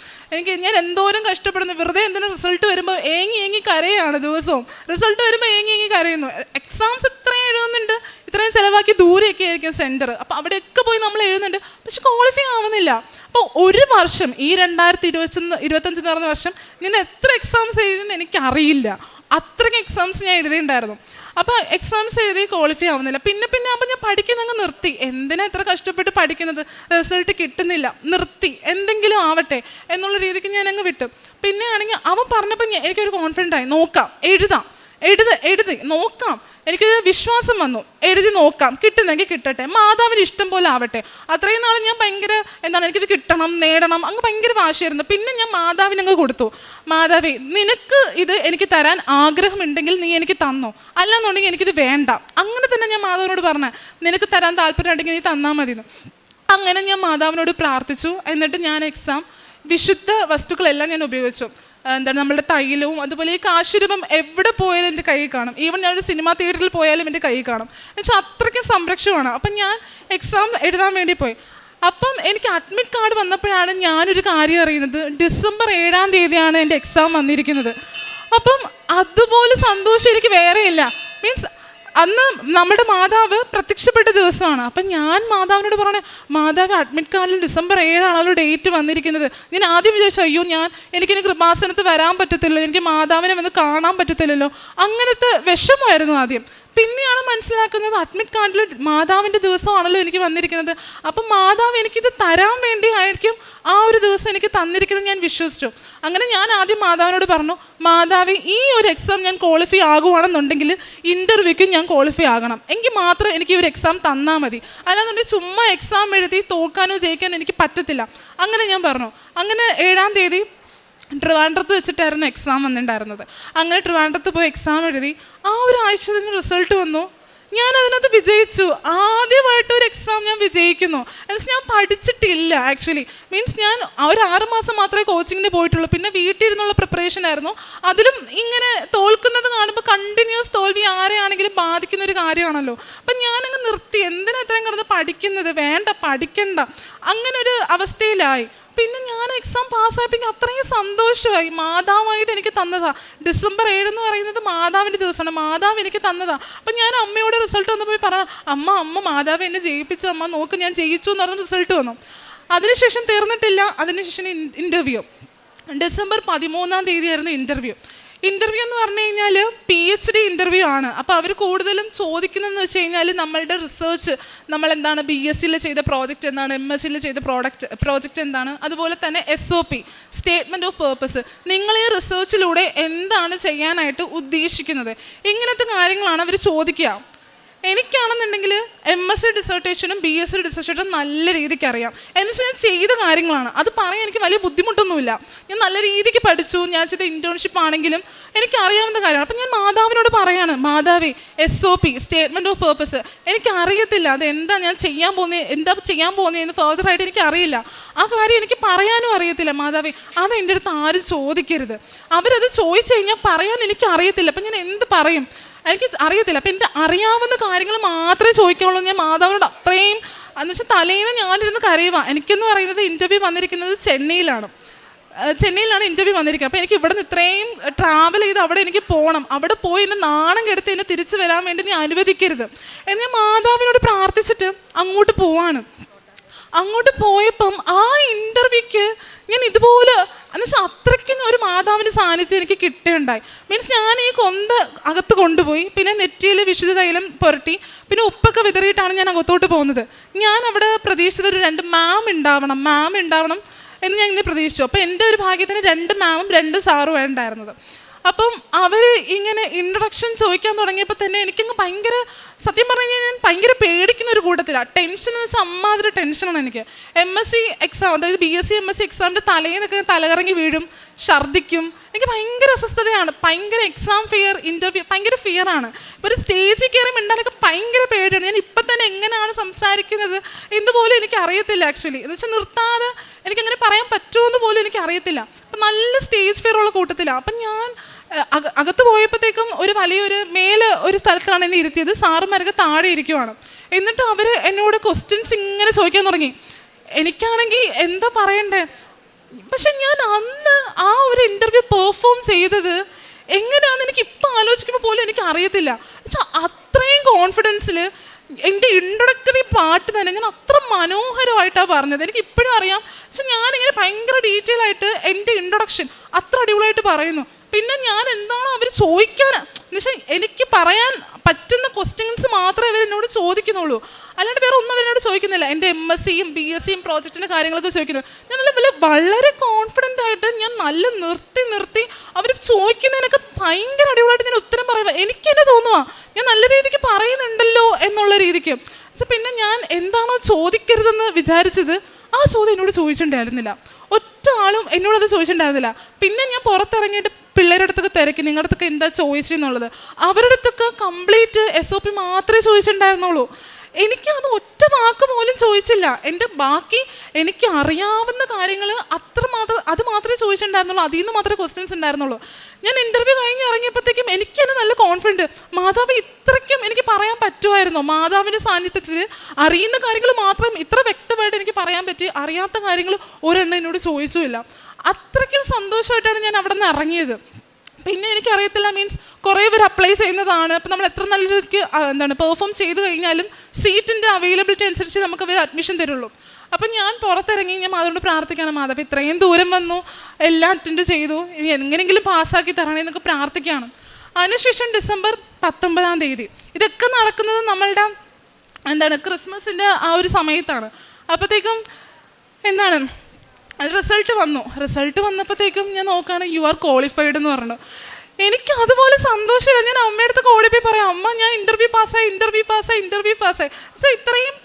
ഞാൻ എന്തോരം കഷ്ടപ്പെടുന്നു, വെറുതെ എന്തിനും റിസൾട്ട് വരുമ്പോൾ ഏങ്ങി കരയാണ് ദിവസവും. റിസൾട്ട് വരുമ്പോൾ ഏങ്ങി കരയുന്നു. എക്സാംസ് ഇത്രയും എഴുതുന്നുണ്ട്, ഇത്രയും ചിലവാക്കി ദൂരെയൊക്കെ ആയിരിക്കും സെൻറ്റർ. അപ്പോൾ അവിടെയൊക്കെ പോയി നമ്മൾ എഴുതുന്നുണ്ട്, പക്ഷെ ക്വാളിഫൈ ആവുന്നില്ല. അപ്പോൾ ഒരു വർഷം, ഈ 2025 എന്ന് പറഞ്ഞ വർഷം ഞാൻ എത്ര എക്സാംസ് എഴുതുമെന്ന് എനിക്കറിയില്ല. അത്രയ്ക്ക് എക്സാംസ് ഞാൻ എഴുതിയിട്ടുണ്ടായിരുന്നു. അപ്പോൾ എക്സാംസ് എഴുതി ക്വാളിഫൈ ആവുന്നില്ല. പിന്നെ ആകുമ്പോൾ ഞാൻ പഠിക്കുന്നങ്ങ് നിർത്തി. എന്തിനാ എത്ര കഷ്ടപ്പെട്ട് പഠിക്കുന്നത്, റിസൾട്ട് കിട്ടുന്നില്ല, നിർത്തി, എന്തെങ്കിലും ആവട്ടെ എന്നുള്ള രീതിക്ക് ഞാൻ അങ്ങ് വിട്ടു. പിന്നെ ആണെങ്കിൽ അവൻ പറഞ്ഞപ്പോൾ എനിക്കൊരു കോൺഫിഡൻ്റ് ആയി, നോക്കാം, എഴുതി നോക്കാം, എനിക്കൊരു വിശ്വാസം വന്നു, എഴുതി നോക്കാം, കിട്ടുന്നെങ്കിൽ കിട്ടട്ടെ, മാതാവിന് ഇഷ്ടം പോലെ ആവട്ടെ. അത്രയും നാൾ ഞാൻ ഭയങ്കര എനിക്കിത് കിട്ടണം, നേടണം, അങ്ങ് ഭയങ്കര വാശിയായിരുന്നു. പിന്നെ ഞാൻ മാതാവിനങ്ങ് കൊടുത്തു, മാതാവേ, നിനക്ക് ഇത് എനിക്ക് തരാൻ ആഗ്രഹമുണ്ടെങ്കിൽ നീ എനിക്ക് തന്നോ, അല്ലാന്നുണ്ടെങ്കിൽ എനിക്കിത് വേണ്ട. അങ്ങനെ തന്നെ ഞാൻ മാതാവിനോട് പറഞ്ഞേ, നിനക്ക് തരാൻ താല്പര്യം ഉണ്ടെങ്കിൽ നീ തന്നാൽ മതി. അങ്ങനെ ഞാൻ മാതാവിനോട് പ്രാർത്ഥിച്ചു. എന്നിട്ട് ഞാൻ വിശുദ്ധ വസ്തുക്കളെല്ലാം ഞാൻ ഉപയോഗിച്ചു. നമ്മളുടെ തൈലവും അതുപോലെ ഈ കാശുരൂപം എവിടെ പോയാലും എൻ്റെ കയ്യിൽ കാണും. ഈവൻ ഞാനൊരു സിനിമാ തിയേറ്ററിൽ പോയാലും എൻ്റെ കയ്യിൽ കാണും. എന്നുവെച്ചാൽ അത്രയ്ക്കും സംരക്ഷണമാണ്. അപ്പം ഞാൻ എക്സാം എഴുതാൻ വേണ്ടി പോയി. അപ്പം എനിക്ക് അഡ്മിറ്റ് കാർഡ് വന്നപ്പോഴാണ് ഞാനൊരു കാര്യം അറിയുന്നത്, ഡിസംബർ 7-ാം തീയതിയാണ് എൻ്റെ എക്സാം വന്നിരിക്കുന്നത്. അപ്പം അതുപോലെ സന്തോഷം എനിക്ക് വേറെയില്ല. മീൻസ് അന്ന് നമ്മുടെ മാതാവ് പ്രത്യക്ഷപ്പെട്ട ദിവസമാണ്. അപ്പം ഞാൻ മാതാവിനോട് പറഞ്ഞേ, മാതാവ് അഡ്മിറ്റ് കാർഡിൽ ഡിസംബർ 7 ഡേറ്റ് വന്നിരിക്കുന്നത്. ഞാൻ ആദ്യം വിചാരിച്ചു, അയ്യോ എനിക്കിനി കൃപാസനത്ത് വരാൻ പറ്റത്തില്ലല്ലോ, എനിക്ക് മാതാവിനെ വന്ന് കാണാൻ പറ്റത്തില്ലല്ലോ, അങ്ങനത്തെ വിഷമമായിരുന്നു ആദ്യം. പിന്നെയാണ് മനസ്സിലാക്കുന്നത് അഡ്മിറ്റ് കാർഡിൽ മാതാവിൻ്റെ ദിവസമാണല്ലോ എനിക്ക് വന്നിരിക്കുന്നത്. അപ്പം മാതാവ് എനിക്കിത് തരാൻ വേണ്ടി ആയിരിക്കും ആ ഒരു ദിവസം എനിക്ക് തന്നിരിക്കുന്നത് ഞാൻ വിശ്വസിച്ചു. അങ്ങനെ ഞാൻ ആദ്യം മാതാവിനോട് പറഞ്ഞു, മാതാവ്, ഈ ഒരു എക്സാം ഞാൻ ക്വാളിഫൈ ആകുവാണെന്നുണ്ടെങ്കിൽ ഇൻ്റർവ്യൂക്ക് ഞാൻ ക്വാളിഫൈ ആകണം, എങ്കിൽ മാത്രം എനിക്ക് ഈ ഒരു എക്സാം തന്നാൽ മതി, അല്ലാന്നുണ്ടെങ്കിൽ ചുമ്മാ എക്സാം എഴുതി തോക്കാനോ ജയിക്കാനോ എനിക്ക് പറ്റത്തില്ല. അങ്ങനെ ഞാൻ പറഞ്ഞു. അങ്ങനെ 7-ാം തീയതി ട്രിവാൻഡ്രത്ത് വെച്ചിട്ടായിരുന്നു എക്സാം വന്നിട്ടുണ്ടായിരുന്നത്. അങ്ങനെ ട്രിവാൻഡ്രത്ത് പോയി എക്സാം എഴുതി. ആ ഒരു ആഴ്ച തന്നെ റിസൾട്ട് വന്നു. ഞാൻ അതിനകത്ത് വിജയിച്ചു. ആദ്യമായിട്ടൊരു എക്സാം ഞാൻ വിജയിക്കുന്നു. എന്നുവെച്ചാൽ ഞാൻ പഠിച്ചിട്ടില്ല ആക്ച്വലി. മീൻസ് ഞാൻ ഒരു 6 മാസം മാത്രമേ കോച്ചിങ്ങിന് പോയിട്ടുള്ളൂ. പിന്നെ വീട്ടിൽ ഇരുന്നുള്ള പ്രിപ്പറേഷൻ സിറ്റുവേഷൻ ആയിരുന്നു. അതിലും ഇങ്ങനെ തോൽക്കുന്നത് കാണുമ്പോൾ കണ്ടിന്യൂസ് തോൽവി ആരെയാണെങ്കിലും ബാധിക്കുന്ന ഒരു കാര്യമാണല്ലോ. അപ്പം ഞാനങ്ങ് നിർത്തി, എന്തിനാ ഇത്രയും കിടന്ന് പഠിക്കുന്നത്, വേണ്ട പഠിക്കണ്ട, അങ്ങനെ ഒരു അവസ്ഥയിലായി. പിന്നെ ഞാൻ എക്സാം പാസ്സായപ്പോൾ അത്രയും സന്തോഷമായി. മാതാവായിട്ട് എനിക്ക് തന്നതാ. December 7 എന്ന് പറയുന്നത് മാതാവിൻ്റെ ദിവസമാണ്. മാതാവ് എനിക്ക് തന്നതാ. അപ്പം ഞാൻ അമ്മയോട് റിസൾട്ട് വന്ന് പോയി പറഞ്ഞു, അമ്മ മാതാവ് എന്നെ ജയിപ്പിച്ചു, അമ്മ നോക്ക് ഞാൻ ജയിച്ചു എന്ന് പറഞ്ഞ റിസൾട്ട് വന്നു. അതിനുശേഷം തീർന്നിട്ടില്ല. അതിനുശേഷം ഇൻ്റർവ്യൂ December 13 ഇൻ്റർവ്യൂ എന്ന് പറഞ്ഞു കഴിഞ്ഞാൽ PhD ഇൻ്റർവ്യൂ ആണ്. അപ്പോൾ അവർ കൂടുതലും ചോദിക്കുന്നതെന്ന് വെച്ച് കഴിഞ്ഞാൽ നമ്മളുടെ റിസർച്ച്, നമ്മളെന്താണ് BSc ചെയ്ത പ്രോജക്റ്റ് എന്താണ്, MSc ചെയ്ത പ്രോജക്റ്റ് എന്താണ്, അതുപോലെ തന്നെ SOP സ്റ്റേറ്റ്മെൻറ്റ് ഓഫ് പേർപ്പസ്, നിങ്ങൾ ഈ റിസർച്ചിലൂടെ എന്താണ് ചെയ്യാനായിട്ട് ഉദ്ദേശിക്കുന്നത്, ഇങ്ങനത്തെ കാര്യങ്ങളാണ് അവർ ചോദിക്കുക. എനിക്കാണെന്നുണ്ടെങ്കിൽ MSc ഡിസർട്ടേഷനും BSc ഡിസർട്ടേഷനും നല്ല രീതിക്ക് അറിയാം. എന്നുവെച്ചാൽ ഞാൻ ചെയ്ത കാര്യങ്ങളാണ്. അത് പറയാൻ എനിക്ക് വലിയ ബുദ്ധിമുട്ടൊന്നുമില്ല. ഞാൻ നല്ല രീതിക്ക് പഠിച്ചു. ഞാൻ ചെയ്ത ഇൻറ്റേൺഷിപ്പ് ആണെങ്കിലും എനിക്കറിയാവുന്ന കാര്യമാണ്. അപ്പം ഞാൻ മാതാവിനോട് പറയാണ്, മാതാവേ SOP സ്റ്റേറ്റ്മെൻറ്റ് ഓഫ് പേർപ്പസ് എനിക്കറിയത്തില്ല, അത് എന്താ ഞാൻ ചെയ്യാൻ പോകുന്നതെന്ന് ഫർദറായിട്ട് എനിക്കറിയില്ല. ആ കാര്യം എനിക്ക് പറയാനും അറിയത്തില്ല മാതാവേ, അത് എൻ്റെ അടുത്ത് ആരും ചോദിക്കരുത്. അവരത് ചോദിച്ചു കഴിഞ്ഞാൽ പറയാൻ എനിക്കറിയത്തില്ല. അപ്പം ഞാൻ എന്ത് പറയും, എനിക്ക് അറിയത്തില്ല. അപ്പം എൻ്റെ അറിയാവുന്ന കാര്യങ്ങൾ മാത്രമേ ചോദിക്കാവുള്ളൂ. ഞാൻ മാതാവിനോട് അത്രയും എന്നുവെച്ചാൽ തലേന്ന് ഞാനിരുന്ന് കരയുക. എനിക്കെന്ന് പറയുന്നത് ഇൻ്റർവ്യൂ വന്നിരിക്കുന്നത് ചെന്നൈയിലാണ് ഇൻ്റർവ്യൂ വന്നിരിക്കുക. അപ്പോൾ എനിക്ക് ഇവിടെ നിന്ന് ഇത്രയും ട്രാവൽ ചെയ്ത് അവിടെ എനിക്ക് പോകണം. അവിടെ പോയി എന്നെ നാണം കെടുത്ത് എന്നെ തിരിച്ചു വരാൻ വേണ്ടി നീ അനുവദിക്കരുത് എന്ന് ഞാൻ മാതാവിനോട് പ്രാർത്ഥിച്ചിട്ട് അങ്ങോട്ട് പോവാണ്. അങ്ങോട്ട് പോയപ്പം ആ ഇൻ്റർവ്യൂക്ക് ഞാൻ ഇതുപോലെ എന്നുവെച്ചാൽ അത്രയ്ക്കും ഒരു മാതാവിൻ്റെ സാന്നിധ്യം എനിക്ക് കിട്ടുകയുണ്ടായി. മീൻസ് ഞാൻ ഈ കൊന്ത അകത്ത് കൊണ്ടുപോയി, പിന്നെ നെറ്റിയിൽ വിശുദ്ധ തൈലം പുരട്ടി, പിന്നെ ഉപ്പൊക്കെ വിതറിയിട്ടാണ് ഞാൻ അകത്തോട്ട് പോകുന്നത്. ഞാൻ അവിടെ പ്രതീക്ഷിച്ചത് ഒരു 2 മാം ഉണ്ടാവണം എന്ന് ഞാൻ ഇന്ന് പ്രതീക്ഷിച്ചു. അപ്പോൾ എൻ്റെ ഒരു ഭാഗ്യത്തിന് 2 മാമും 2 സാറും ഉണ്ടായിരുന്നത്. അപ്പം അവർ ഇങ്ങനെ ഇൻട്രൊഡക്ഷൻ ചോദിക്കാൻ തുടങ്ങിയപ്പോൾ തന്നെ എനിക്കങ്ങ് ഭയങ്കര, സത്യം പറഞ്ഞു കഴിഞ്ഞാൽ ഞാൻ ഭയങ്കര പേടിക്കുന്ന ഒരു കൂട്ടത്തിലാണ്. ടെൻഷൻ എന്ന് വെച്ചാൽ അമ്മാതിരി ടെൻഷനാണ് എനിക്ക്. MSc എക്സാം, അതായത് BSc MSc എക്സാമിൻ്റെ തലേന്നൊക്കെ തലകറങ്ങി വീഴും, ഛർദ്ദിക്കും. എനിക്ക് ഭയങ്കര അസ്വസ്ഥതയാണ്, ഭയങ്കര എക്സാം ഫിയർ, ഇൻ്റർവ്യൂ ഭയങ്കര ഫിയറാണ്. ഇപ്പോൾ ഒരു സ്റ്റേജിൽ കയറി മിണ്ടാനൊക്കെ ഭയങ്കര പേടിയാണ്. ഞാൻ ഇപ്പം തന്നെ എങ്ങനെയാണ് സംസാരിക്കുന്നത് എന്തുപോലും എനിക്ക് അറിയത്തില്ല ആക്ച്വലി. എന്ന് വെച്ചാൽ നിർത്താതെ എനിക്കങ്ങനെ പറയാൻ പറ്റുമോ എന്ന് പോലും എനിക്ക് അറിയത്തില്ല. അപ്പം നല്ല സ്റ്റേജ് ഫിയർ ഉള്ള കൂട്ടത്തിലാണ്. അപ്പം ഞാൻ അകത്ത് പോയപ്പോഴത്തേക്കും വലിയൊരു ഒരു സ്ഥലത്താണ് എന്നെ ഇരുത്തിയത്. സാറുമാരൊക്കെ താഴെ ഇരിക്കുവാണ്. എന്നിട്ട് അവർ എന്നോട് ക്വസ്റ്റ്യൻസ് ഇങ്ങനെ ചോദിക്കാൻ തുടങ്ങി. എനിക്കാണെങ്കിൽ എന്താ പറയണ്ടേ, പക്ഷെ ഞാൻ അന്ന് ആ ഒരു ഇൻ്റർവ്യൂ പെർഫോം ചെയ്തത് എങ്ങനെയാണെന്ന് എനിക്ക് ഇപ്പം ആലോചിക്കുമ്പോൾ പോലും എനിക്ക് അറിയത്തില്ല. പക്ഷെ അത്രയും കോൺഫിഡൻസിൽ എൻ്റെ ഇൻട്രൊഡക്ടറി പാട്ട് തന്നെ ഞാൻ അത്ര മനോഹരമായിട്ടാണ് പറഞ്ഞത്. എനിക്ക് ഇപ്പോഴും അറിയാം. പക്ഷെ ഞാനിങ്ങനെ ഭയങ്കര ഡീറ്റെയിൽ ആയിട്ട് എൻ്റെ ഇൻട്രൊഡക്ഷൻ അത്ര അടിപൊളിയായിട്ട് പറയുന്നു. പിന്നെ ഞാൻ എന്താണോ അവർ ചോദിക്കാൻ, എന്നുവെച്ചാൽ എനിക്ക് പറയാൻ പറ്റുന്ന ക്വസ്റ്റ്യൻസ് മാത്രമേ അവരെന്നോട് ചോദിക്കുന്നുള്ളൂ, അല്ലാണ്ട് വേറെ ഒന്നും അവരെന്നോട് ചോദിക്കുന്നില്ല. എൻ്റെ MScയും BScയും പ്രോജക്റ്റിൻ്റെ കാര്യങ്ങളൊക്കെ ചോദിക്കുന്നത് ഞാൻ വളരെ കോൺഫിഡൻ്റ് ആയിട്ട് ഞാൻ നല്ല നിർത്തി അവർ ചോദിക്കുന്നതിനൊക്കെ ഭയങ്കര അടിപൊളിയായിട്ട് ഞാൻ ഉത്തരം പറയുക. എനിക്ക് തന്നെ തോന്നുക ഞാൻ നല്ല രീതിക്ക് പറയുന്നുണ്ടല്ലോ എന്നുള്ള രീതിക്ക്. പക്ഷെ പിന്നെ ഞാൻ എന്താണോ ചോദിക്കരുതെന്ന് വിചാരിച്ചത് ആ ചോദ്യം എന്നോട് ചോദിച്ചിട്ടുണ്ടായിരുന്നില്ല. ഒറ്റ ആളും എന്നോടത് ചോദിച്ചിട്ടുണ്ടായിരുന്നില്ല. പിന്നെ ഞാൻ പുറത്തിറങ്ങിയിട്ട് പിള്ളേരുടെ അടുത്തൊക്കെ തിരക്കി, നിങ്ങളുടെ അടുത്തൊക്കെ എന്താ ചോദിച്ചെന്നുള്ളത്. അവരുടെ അടുത്തൊക്കെ കംപ്ലീറ്റ് SOP മാത്രമേ ചോദിച്ചിട്ടുണ്ടായിരുന്നുള്ളൂ. എനിക്കത് ഒറ്റ വാക്ക് പോലും ചോദിച്ചില്ല. എൻ്റെ ബാക്കി എനിക്ക് അറിയാവുന്ന കാര്യങ്ങൾ അത് മാത്രമേ ചോദിച്ചിട്ടുണ്ടായിരുന്നുള്ളൂ. അതിൽ നിന്ന് മാത്രമേ ക്വസ്റ്റ്യൻസ് ഉണ്ടായിരുന്നുള്ളൂ. ഞാൻ ഇൻ്റർവ്യൂ കഴിഞ്ഞ് ഇറങ്ങിയപ്പോഴത്തേക്കും എനിക്ക് തന്നെ നല്ല കോൺഫിഡൻറ്റ്. മാതാവ് ഇത്രയ്ക്കും എനിക്ക് പറയാൻ പറ്റുമായിരുന്നോ? മാതാവിൻ്റെ സാന്നിധ്യത്തിൽ അറിയുന്ന കാര്യങ്ങൾ മാത്രം ഇത്ര വ്യക്തമായിട്ട് എനിക്ക് പറയാൻ പറ്റി. അറിയാത്ത കാര്യങ്ങൾ ഒരെണ്ണം എന്നോട് ചോദിച്ചുമില്ല. അത്രയ്ക്കും സന്തോഷമായിട്ടാണ് ഞാൻ അവിടെ നിന്ന് ഇറങ്ങിയത്. പിന്നെ എനിക്കറിയത്തില്ല, മീൻസ് കുറേ പേര് അപ്ലൈ ചെയ്യുന്നതാണ്. അപ്പം നമ്മൾ എത്ര നല്ല രീതിക്ക് പെർഫോം ചെയ്ത് കഴിഞ്ഞാലും സീറ്റിൻ്റെ അവൈലബിലിറ്റി അനുസരിച്ച് നമുക്ക് അവർ അഡ്മിഷൻ തരുള്ളൂ. അപ്പം ഞാൻ പുറത്തിറങ്ങി ഞാൻ അതുകൊണ്ട് പ്രാർത്ഥിക്കണം, മാതാവ് ഇത്രയും ദൂരം വന്നു, എല്ലാം അറ്റൻഡ് ചെയ്തു, ഇനി എങ്ങനെയെങ്കിലും പാസ്സാക്കി തരണേ എന്നൊക്കെ പ്രാർത്ഥിക്കുകയാണ്. അതിനുശേഷം December 19 ഇതൊക്കെ നടക്കുന്നത് നമ്മളുടെ ക്രിസ്മസിൻ്റെ ആ ഒരു സമയത്താണ്. അപ്പോഴത്തേക്കും റിസൾട്ട് വന്നപ്പോഴത്തേക്കും ഞാൻ നോക്കുകയാണ്, യു ആർ ക്വാളിഫൈഡ് എന്ന് പറഞ്ഞു. എനിക്ക് അതുപോലെ സന്തോഷമില്ല. ഞാൻ അമ്മയുടെ അടുത്ത് ഓടിപ്പോയി പറയാം, അമ്മ ഞാൻ ഇൻ്റർവ്യൂ പാസ്സായി. സോ ഇത്രയും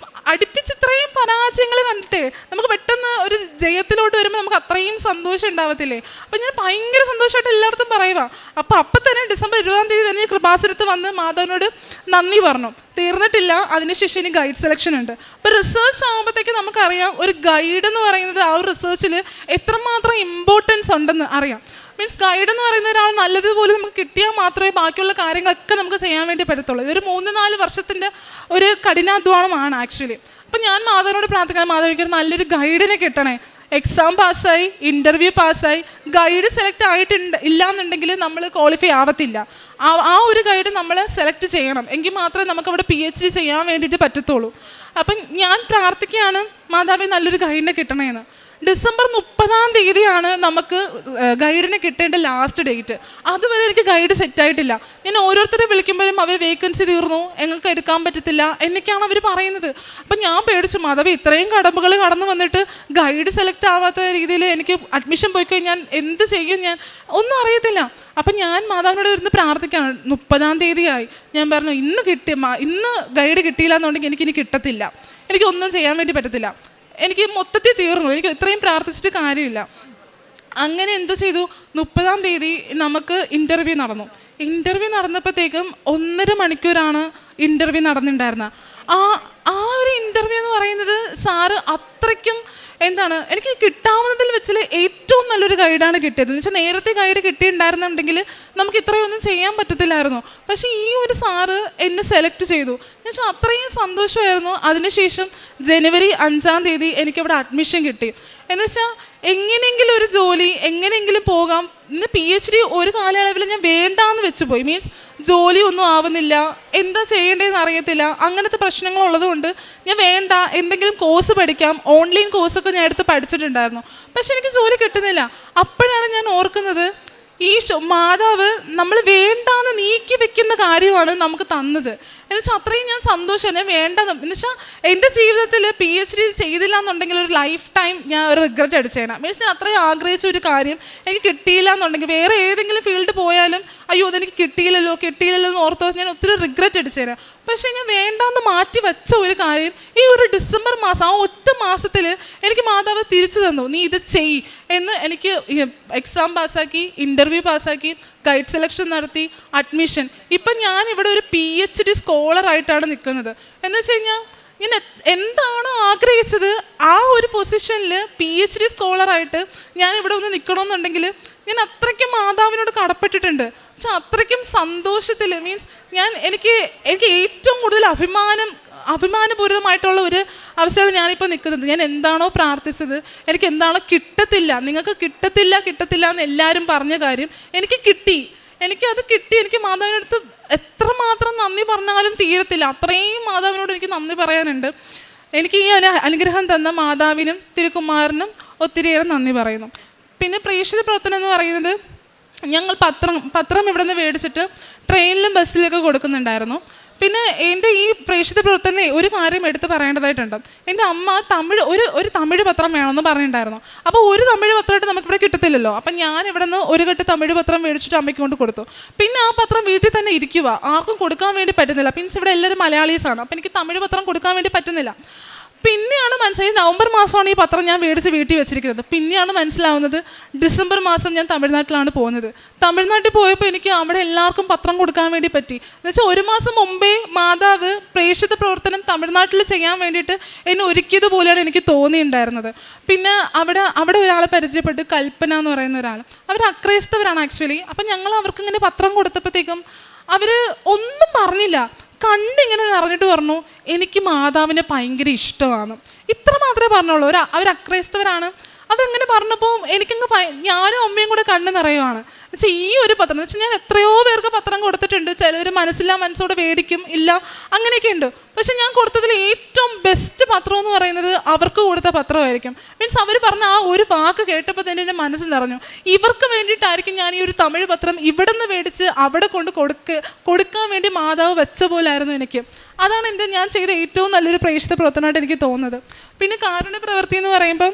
ഇത്രയും പരാജയങ്ങൾ കണ്ടിട്ടേ നമുക്ക് പെട്ടെന്ന് ഒരു ജയത്തിലോട്ട് വരുമ്പോൾ നമുക്ക് അത്രയും സന്തോഷം ഉണ്ടാവത്തില്ലേ. അപ്പം ഞാൻ ഭയങ്കര സന്തോഷമായിട്ട് എല്ലായിടത്തും പറയുക. അപ്പം തന്നെ December 20 തന്നെ കൃപാസനത്ത് വന്ന് മാധവനോട് നന്ദി പറഞ്ഞു. തീർന്നിട്ടില്ല, അതിനുശേഷം ഇനി ഗൈഡ് സെലക്ഷൻ ഉണ്ട്. അപ്പോൾ റിസർച്ച് ആകുമ്പോഴത്തേക്ക് നമുക്കറിയാം ഒരു ഗൈഡ് എന്ന് പറയുന്നത് ആ ഒരു റിസർച്ചിൽ എത്രമാത്രം ഇമ്പോർട്ടൻസ് ഉണ്ടെന്ന് അറിയാം. മീൻസ് ഗൈഡ് എന്ന് പറയുന്ന ഒരാൾ നല്ലതുപോലെ നമുക്ക് കിട്ടിയാൽ മാത്രമേ ബാക്കിയുള്ള കാര്യങ്ങളൊക്കെ നമുക്ക് ചെയ്യാൻ വേണ്ടി പറ്റത്തുള്ളൂ. ഇതൊരു 3-4 വർഷത്തിൻ്റെ ഒരു കഠിനാധ്വാനമാണ് ആക്ച്വലി. അപ്പം ഞാൻ മാധവനോട് പ്രാർത്ഥിക്കാൻ, മാധവിക്ക് നല്ലൊരു ഗൈഡിനെ കിട്ടണേ. എക്സാം പാസ്സായി, ഇൻ്റർവ്യൂ പാസ്സായി, ഗൈഡ് സെലക്ട് ആയിട്ടുണ്ട് ഇല്ലാന്നുണ്ടെങ്കിൽ നമ്മൾ ക്വാളിഫൈ ആവത്തില്ല. ആ ഒരു ഗൈഡ് നമ്മൾ സെലക്ട് ചെയ്യണം, എങ്കിൽ മാത്രമേ നമുക്ക് അവിടെ PhD ചെയ്യാൻ വേണ്ടിയിട്ട് പറ്റത്തുള്ളൂ. അപ്പം ഞാൻ പ്രാർത്ഥിക്കുകയാണ് മാതാവേ നല്ലൊരു ഗൈഡിനെ കിട്ടണേന്ന്. ഡിസംബർ 30 നമുക്ക് ഗൈഡിനെ കിട്ടേണ്ട ലാസ്റ്റ് ഡേറ്റ്. അതുവരെ എനിക്ക് ഗൈഡ് സെറ്റായിട്ടില്ല. ഞാൻ ഓരോരുത്തരെ വിളിക്കുമ്പോഴും അവർ വേക്കൻസി തീർന്നു, ഞങ്ങൾക്ക് എടുക്കാൻ പറ്റത്തില്ല എന്നൊക്കെയാണ് അവർ പറയുന്നത്. അപ്പം ഞാൻ പേടിച്ചു, മാധവ ഇത്രയും കടമ്പകൾ കടന്നു വന്നിട്ട് ഗൈഡ് സെലക്ട് ആവാത്ത രീതിയിൽ എനിക്ക് അഡ്മിഷൻ പോയി കഴിഞ്ഞാൽ എന്ത് ചെയ്യും, ഞാൻ ഒന്നും അറിയത്തില്ല. അപ്പം ഞാൻ മാതാവിനോട് ഇരുന്ന് പ്രാർത്ഥിക്കുകയാണ്. 30 ഞാൻ പറഞ്ഞു ഇന്ന് ഗൈഡ് കിട്ടിയില്ല എന്നുണ്ടെങ്കിൽ എനിക്കിനി കിട്ടത്തില്ല, എനിക്കൊന്നും ചെയ്യാൻ വേണ്ടി പറ്റത്തില്ല, എനിക്ക് മൊത്തത്തിൽ തീർന്നു, എനിക്ക് ഇത്രയും പ്രാർത്ഥിച്ചിട്ട് കാര്യമില്ല. അങ്ങനെ എന്തു ചെയ്തു, 30 നമുക്ക് ഇൻ്റർവ്യൂ നടന്നു. ഇൻ്റർവ്യൂ നടന്നപ്പോഴത്തേക്കും 1.5 മണിക്കൂറാണ് ഇൻ്റർവ്യൂ നടന്നിട്ടുണ്ടായിരുന്നത്. ആ ഒരു ഇൻ്റർവ്യൂ എന്ന് പറയുന്നത് സാറ് അത്രയ്ക്കും എനിക്ക് കിട്ടാവുന്നതിൽ വെച്ചിൽ ഏറ്റവും നല്ലൊരു ഗൈഡാണ് കിട്ടിയത്. എന്ന് വെച്ചാൽ നേരത്തെ ഗൈഡ് കിട്ടിയിട്ടുണ്ടായിരുന്നുണ്ടെങ്കിൽ നമുക്ക് ഇത്രയൊന്നും ചെയ്യാൻ പറ്റത്തില്ലായിരുന്നു. പക്ഷേ ഈ ഒരു സാറ് എന്നെ സെലക്ട് ചെയ്തു. എന്ന് വെച്ചാൽ അത്രയും സന്തോഷമായിരുന്നു. അതിനുശേഷം ജനുവരി 5 എനിക്കവിടെ അഡ്മിഷൻ കിട്ടി. എന്ന് വെച്ചാൽ എങ്ങനെയെങ്കിലും ഒരു ജോലി, എങ്ങനെയെങ്കിലും പോകാം. ഇന്ന് PhD ഒരു കാലയളവിൽ ഞാൻ വേണ്ടാന്ന് വെച്ച് പോയി. മീൻസ് ജോലി ഒന്നും ആവുന്നില്ല, എന്താ ചെയ്യേണ്ടതെന്ന് അറിയത്തില്ല, അങ്ങനത്തെ പ്രശ്നങ്ങളുള്ളത് കൊണ്ട് ഞാൻ വേണ്ട, എന്തെങ്കിലും കോഴ്സ് പഠിക്കാം, ഓൺലൈൻ കോഴ്സൊക്കെ ഞാൻ എടുത്ത് പഠിച്ചിട്ടുണ്ടായിരുന്നു. പക്ഷെ എനിക്ക് ജോലി കിട്ടുന്നില്ല. അപ്പോഴാണ് ഞാൻ ഓർക്കുന്നത്, ഈ മാതാവ് നമ്മൾ വേണ്ടാന്ന് നീക്കി വെക്കുന്ന കാര്യമാണ് നമുക്ക് തന്നത്. എന്നുവെച്ചാൽ അത്രയും ഞാൻ സന്തോഷം, ഞാൻ വേണ്ടെന്ന്. എന്നുവെച്ചാൽ എൻ്റെ ജീവിതത്തിൽ PhD ചെയ്തില്ല എന്നുണ്ടെങ്കിൽ ഒരു ലൈഫ് ടൈം ഞാൻ ഒരു റിഗ്രറ്റ് അടിച്ചേനാ. മീൻസ് ഞാൻ അത്രയും ആഗ്രഹിച്ച ഒരു കാര്യം എനിക്ക് കിട്ടിയില്ല എന്നുണ്ടെങ്കിൽ വേറെ ഏതെങ്കിലും ഫീൽഡ് പോയാലും അയ്യോ അതെനിക്ക് കിട്ടിയില്ലല്ലോ എന്ന് ഓർത്തോ ഞാൻ ഒത്തിരി റിഗ്രറ്റ് അടിച്ചേനാ. പക്ഷേ ഞാൻ വേണ്ടാന്ന് മാറ്റി വെച്ച ഒരു കാര്യം ഈ ഒരു ഡിസംബർ മാസം, ആ ഒറ്റ മാസത്തിൽ എനിക്ക് മാതാവ് തിരിച്ചു തന്നു, നീ ഇത് ചെയ് എന്ന്. എനിക്ക് എക്സാം പാസ്സാക്കി, ഇൻ്റർവ്യൂ പാസ്സാക്കി, ഗൈഡ് സെലക്ഷൻ നടത്തി, അഡ്മിഷൻ. ഇപ്പം ഞാൻ ഇവിടെ ഒരു PhD സ്കോളറായിട്ടാണ് നിൽക്കുന്നത്. എന്ന് വെച്ച് കഴിഞ്ഞാൽ ഞാൻ എന്താണോ ആഗ്രഹിച്ചത് ആ ഒരു പൊസിഷനിൽ PhD സ്കോളറായിട്ട് ഞാൻ ഇവിടെ ഒന്ന് നിൽക്കണമെന്നുണ്ടെങ്കിൽ ഞാൻ അത്രയ്ക്കും മാതാവിനോട് കടപ്പെട്ടിട്ടുണ്ട്. പക്ഷെ അത്രയ്ക്കും സന്തോഷത്തിൽ, മീൻസ് എനിക്ക് ഏറ്റവും കൂടുതൽ അഭിമാനപൂരിതമായിട്ടുള്ള ഒരു അവസ്ഥയിൽ ഞാനിപ്പോൾ നിൽക്കുന്നത്. ഞാൻ എന്താണോ പ്രാർത്ഥിച്ചത്, എനിക്ക് എന്താണോ കിട്ടത്തില്ല, നിങ്ങൾക്ക് കിട്ടത്തില്ല എന്ന് എല്ലാവരും പറഞ്ഞ കാര്യം എനിക്ക് കിട്ടി. എനിക്ക് മാതാവിനടുത്ത് എത്രമാത്രം നന്ദി പറഞ്ഞാലും തീരത്തില്ല. അത്രയും മാതാവിനോട് എനിക്ക് നന്ദി പറയാനുണ്ട്. എനിക്ക് ഈ അനുഗ്രഹം തന്ന മാതാവിനും തിരുക്കുമാരനും ഒത്തിരിയേറെ നന്ദി പറയുന്നു. പിന്നെ പ്രേക്ഷിത പ്രവർത്തനം എന്ന് പറയുന്നത്, ഞങ്ങൾ പത്രം ഇവിടെ നിന്ന് മേടിച്ചിട്ട് ട്രെയിനിലും ബസ്സിലൊക്കെ കൊടുക്കുന്നുണ്ടായിരുന്നു. പിന്നെ എൻ്റെ ഈ പ്രേക്ഷിത പ്രവർത്തനം ഒരു കാര്യം എടുത്ത് പറയേണ്ടതായിട്ടുണ്ട്. എൻ്റെ അമ്മ ഒരു തമിഴ് പത്രം വേണമെന്ന് പറഞ്ഞിട്ടുണ്ടായിരുന്നു. അപ്പോൾ ഒരു തമിഴ് പത്രമായിട്ട് നമുക്കിവിടെ കിട്ടത്തില്ലല്ലോ. അപ്പം ഞാൻ ഇവിടെ നിന്ന് ഒരു കെട്ട് തമിഴ് പത്രം മേടിച്ചിട്ട് അമ്മയ്ക്ക് കൊണ്ട് കൊടുത്തു. പിന്നെ ആ പത്രം വീട്ടിൽ തന്നെ ഇരിക്കുക, ആർക്കും കൊടുക്കാൻ വേണ്ടി പറ്റുന്നില്ല. മീൻസ് ഇവിടെ എല്ലാവരും മലയാളീസാണ്. അപ്പം എനിക്ക് തമിഴ് പത്രം കൊടുക്കാൻ വേണ്ടി പറ്റുന്നില്ല. പിന്നെയാണ് മനസ്സിലായി, നവംബർ മാസമാണ് ഈ പത്രം ഞാൻ മേടിച്ച് വീട്ടിൽ വെച്ചിരിക്കുന്നത്. പിന്നെയാണ് മനസ്സിലാവുന്നത് ഡിസംബർ മാസം ഞാൻ തമിഴ്നാട്ടിലാണ് പോകുന്നത്. തമിഴ്നാട്ടിൽ പോയപ്പോൾ എനിക്ക് അവിടെ എല്ലാവർക്കും പത്രം കൊടുക്കാൻ വേണ്ടി പറ്റി. എന്നുവെച്ചാൽ 1 മാസം മുമ്പേ മാതാവ് പ്രേക്ഷിത പ്രവർത്തനം തമിഴ്നാട്ടിൽ ചെയ്യാൻ വേണ്ടിയിട്ട് എന്നെ ഒരുക്കിയതുപോലെയാണ് എനിക്ക് തോന്നിയിട്ടുണ്ടായിരുന്നത്. പിന്നെ അവിടെ ഒരാളെ പരിചയപ്പെട്ട്, കൽപ്പന എന്ന് പറയുന്ന ഒരാൾ. അവർ അക്രൈസ്തവരാണ് ആക്ച്വലി. അപ്പം ഞങ്ങൾ അവർക്ക് ഇങ്ങനെ പത്രം കൊടുത്തപ്പോഴത്തേക്കും അവർ ഒന്നും പറഞ്ഞില്ല, കണ്ടിങ്ങനെ നിറഞ്ഞിട്ട് പറഞ്ഞു എനിക്ക് മാതാവിനെ ഭയങ്കര ഇഷ്ടമാണ്. ഇത്ര മാത്രമേ പറഞ്ഞുള്ളൂ. അവർ അക്രൈസ്തവരാണ്. അവരങ്ങനെ പറഞ്ഞപ്പോൾ എനിക്കങ്ങ് ഞാനും അമ്മയും കൂടെ കണ്ണ് നിറയുവാണ്. വെച്ചാൽ ഈ ഒരു പത്രം എന്ന് വെച്ചാൽ ഞാൻ എത്രയോ പേർക്ക് പത്രം കൊടുത്തിട്ടുണ്ട്. ചിലർ മനസ്സോടെ മേടിക്കും, ഇല്ല അങ്ങനെയൊക്കെ ഉണ്ട്. പക്ഷെ ഞാൻ കൊടുത്തതിൽ ഏറ്റവും ബെസ്റ്റ് പത്രം എന്ന് പറയുന്നത് അവർക്ക് കൊടുത്ത പത്രമായിരിക്കും. മീൻസ് അവർ പറഞ്ഞ ആ ഒരു വാക്ക് കേട്ടപ്പോൾ തന്നെ എൻ്റെ മനസ്സിൽ നിറഞ്ഞു. ഇവർക്ക് വേണ്ടിയിട്ടായിരിക്കും ഞാൻ ഈ ഒരു തമിഴ് പത്രം ഇവിടെ നിന്ന് മേടിച്ച് അവിടെ കൊടുക്കാൻ വേണ്ടി മാതാവ് വെച്ച പോലായിരുന്നു എനിക്ക്. അതാണ് ഞാൻ ചെയ്ത ഏറ്റവും നല്ലൊരു പ്രേക്ഷിത പ്രവർത്തനമായിട്ട് എനിക്ക് തോന്നുന്നത്. പിന്നെ കാരുണ്യ പ്രവൃത്തി എന്ന് പറയുമ്പം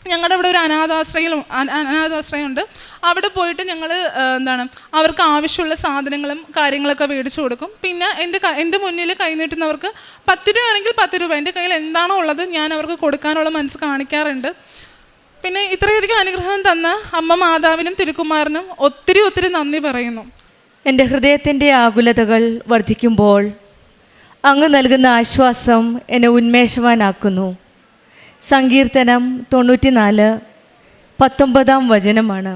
ഞങ്ങളുടെ ഇവിടെ ഒരു അനാഥാശ്രയമുണ്ട്. അവിടെ പോയിട്ട് ഞങ്ങൾ അവർക്ക് ആവശ്യമുള്ള സാധനങ്ങളും കാര്യങ്ങളൊക്കെ മേടിച്ചു കൊടുക്കും. പിന്നെ എൻ്റെ മുന്നിൽ കൈ നീട്ടുന്നവർക്ക് 10 രൂപയാണെങ്കിൽ 10 രൂപ, എൻ്റെ കയ്യിൽ എന്താണോ ഉള്ളത് ഞാൻ അവർക്ക് കൊടുക്കാനുള്ള മനസ്സ് കാണിക്കാറുണ്ട്. പിന്നെ ഇത്രയധികം അനുഗ്രഹം തന്ന അമ്മ മാതാവിനും തിരുക്കുമാരനും ഒത്തിരി നന്ദി പറയുന്നു. എൻ്റെ ഹൃദയത്തിൻ്റെ ആകുലതകൾ വർദ്ധിക്കുമ്പോൾ അങ്ങ് നൽകുന്ന ആശ്വാസം എന്നെ ഉന്മേഷവാനാക്കുന്നു. സങ്കീർത്തനം 94:19 വചനമാണ്.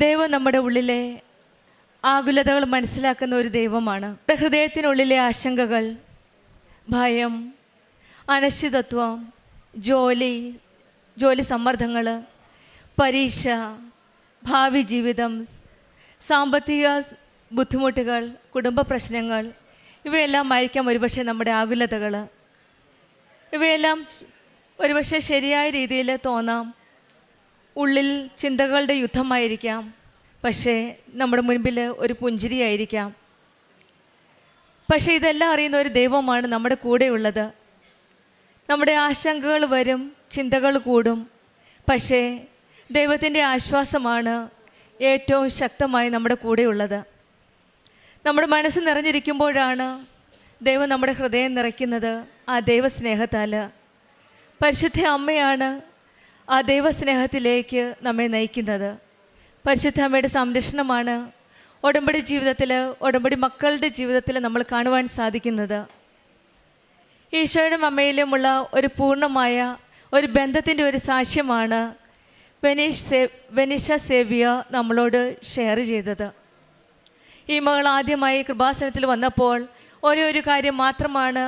ദൈവം നമ്മുടെ ഉള്ളിലെ ആകുലതകൾ മനസ്സിലാക്കുന്ന ഒരു ദൈവമാണ്. ഹൃദയത്തിനുള്ളിലെ ആശങ്കകൾ, ഭയം, അനിശ്ചിതത്വം, ജോലി സമ്മർദ്ദങ്ങൾ, പരീക്ഷ, ഭാവി ജീവിതം, സാമ്പത്തിക ബുദ്ധിമുട്ടുകൾ, കുടുംബ പ്രശ്നങ്ങൾ, ഇവയെല്ലാം ആയിരിക്കാം ഒരുപക്ഷെ നമ്മുടെ ആകുലതകൾ. ഇവയെല്ലാം ഒരുപക്ഷെ ശരിയായ രീതിയിൽ തോന്നാം. ഉള്ളിൽ ചിന്തകളുടെ യുദ്ധമായിരിക്കാം, പക്ഷേ നമ്മുടെ മുൻപിൽ ഒരു പുഞ്ചിരിയായിരിക്കാം. പക്ഷേ ഇതെല്ലാം അറിയുന്ന ഒരു ദൈവമാണ് നമ്മുടെ കൂടെയുള്ളത്. നമ്മുടെ ആശങ്കകൾ വരും, ചിന്തകൾ കൂടും, പക്ഷേ ദൈവത്തിൻ്റെ ആശ്വാസമാണ് ഏറ്റവും ശക്തമായി നമ്മുടെ കൂടെയുള്ളത്. നമ്മുടെ മനസ്സ് നിറഞ്ഞിരിക്കുമ്പോഴാണ് ദൈവം നമ്മുടെ ഹൃദയം നിറയ്ക്കുന്നത്. ആ ദൈവസ്നേഹത്താൽ പരിശുദ്ധ അമ്മയാണ് ആ ദൈവസ്നേഹത്തിലേക്ക് നമ്മെ നയിക്കുന്നത്. പരിശുദ്ധ അമ്മയുടെ സംരക്ഷണമാണ് ഉടമ്പടി ജീവിതത്തിൽ, ഉടമ്പടി മക്കളുടെ ജീവിതത്തിൽ നമ്മൾ കാണുവാൻ സാധിക്കുന്നത്. ഈശോയുടെ അമ്മയിലുമുള്ള ഒരു പൂർണ്ണമായ ഒരു ബന്ധത്തിൻ്റെ ഒരു സാക്ഷ്യമാണ് വെനീഷ സേവ്യ നമ്മളോട് ഷെയർ ചെയ്തത്. ഈ മകൾ ആദ്യമായി കൃപാസനത്തിൽ വന്നപ്പോൾ ഒരു കാര്യം മാത്രമാണ്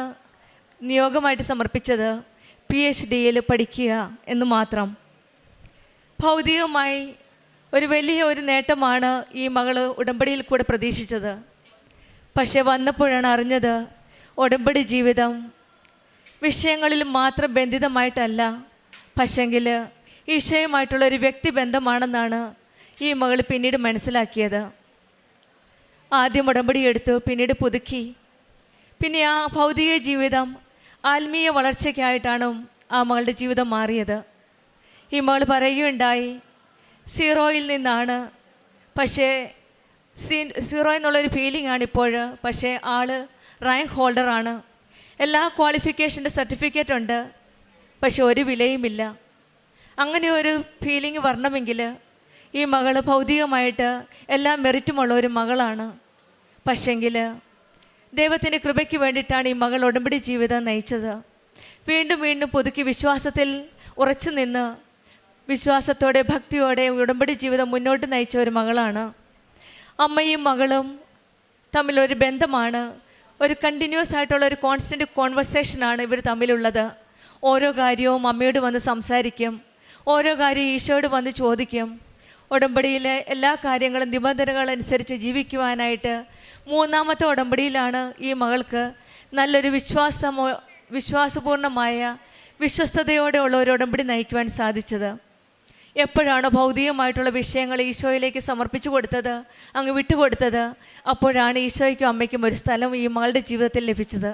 നിയോഗമായിട്ട് സമർപ്പിച്ചത്, PhD പഠിക്കുക എന്ന് മാത്രം. ഭൗതികമായി ഒരു വലിയ ഒരു നേട്ടമാണ് ഈ മകൾ ഉടമ്പടിയിൽ കൂടെ പ്രതീക്ഷിച്ചത്. പക്ഷേ വന്നപ്പോഴാണ് അറിഞ്ഞത് ഉടമ്പടി ജീവിതം വിഷയങ്ങളിൽ മാത്രം ബന്ധിതമായിട്ടല്ല, പക്ഷെങ്കിൽ ഈശോയുമായിട്ടുള്ളൊരു വ്യക്തിബന്ധമാണെന്നാണ് ഈ മകൾ പിന്നീട് മനസ്സിലാക്കിയത്. ആദ്യം ഉടമ്പടി എടുത്തു, പിന്നീട് പുതുക്കി. പിന്നെ ആ ഭൗതിക ജീവിതം ആത്മീയ വളർച്ചയ്ക്കായിട്ടാണ് ആ മകളുടെ ജീവിതം മാറിയത്. ഈ മകൾ പറയുകയുണ്ടായി, 0 നിന്നാണ്, പക്ഷേ 0 എന്നുള്ളൊരു ഫീലിംഗ് ആണിപ്പോൾ. പക്ഷേ ആൾ റാങ്ക് ഹോൾഡറാണ്, എല്ലാ ക്വാളിഫിക്കേഷൻ്റെ സർട്ടിഫിക്കറ്റ് ഉണ്ട്, പക്ഷെ ഒരു വിലയുമില്ല. അങ്ങനെ ഒരു ഫീലിംഗ് വരണമെങ്കിൽ ഈ മകൾ ഭൗതികമായിട്ട് എല്ലാ മെറിറ്റുമുള്ള ഒരു മകളാണ്. പക്ഷെങ്കിൽ ദൈവത്തിൻ്റെ കൃപയ്ക്ക് വേണ്ടിയിട്ടാണ് ഈ മകൾ ഉടമ്പടി ജീവിതം നയിച്ചത്. വീണ്ടും വീണ്ടും പുതുക്കി വിശ്വാസത്തിൽ ഉറച്ചു നിന്ന് വിശ്വാസത്തോടെ ഭക്തിയോടെ ഉടമ്പടി ജീവിതം മുന്നോട്ട് നയിച്ച ഒരു മകളാണ്. അമ്മയും മകളും തമ്മിലൊരു ബന്ധമാണ്, ഒരു കണ്ടിന്യൂസ് ആയിട്ടുള്ള ഒരു കോൺസ്റ്റൻറ്റ് കോൺവെർസേഷനാണ് ഇവർ തമ്മിലുള്ളത്. ഓരോ കാര്യവും അമ്മയോട് വന്ന് സംസാരിക്കും, ഓരോ കാര്യം ഈശോയോട് വന്ന് ചോദിക്കും. ഉടമ്പടിയിലെ എല്ലാ കാര്യങ്ങളും നിബന്ധനകളനുസരിച്ച് ജീവിക്കുവാനായിട്ട് 3ാമത്തെ ഉടമ്പടിയിലാണ് ഈ മകൾക്ക് നല്ലൊരു വിശ്വാസപൂർണമായ വിശ്വസ്തയോടെയുള്ള ഒരു ഉടമ്പടി നയിക്കുവാൻ സാധിച്ചത്. എപ്പോഴാണോ ഭൗതികമായിട്ടുള്ള വിഷയങ്ങൾ ഈശോയിലേക്ക് സമർപ്പിച്ചു കൊടുത്തത്, അങ്ങ് വിട്ടുകൊടുത്തത്, അപ്പോഴാണ് ഈശോയ്ക്കും അമ്മയ്ക്കും ഒരു സ്ഥലം ഈ മകളുടെ ജീവിതത്തിൽ ലഭിച്ചത്.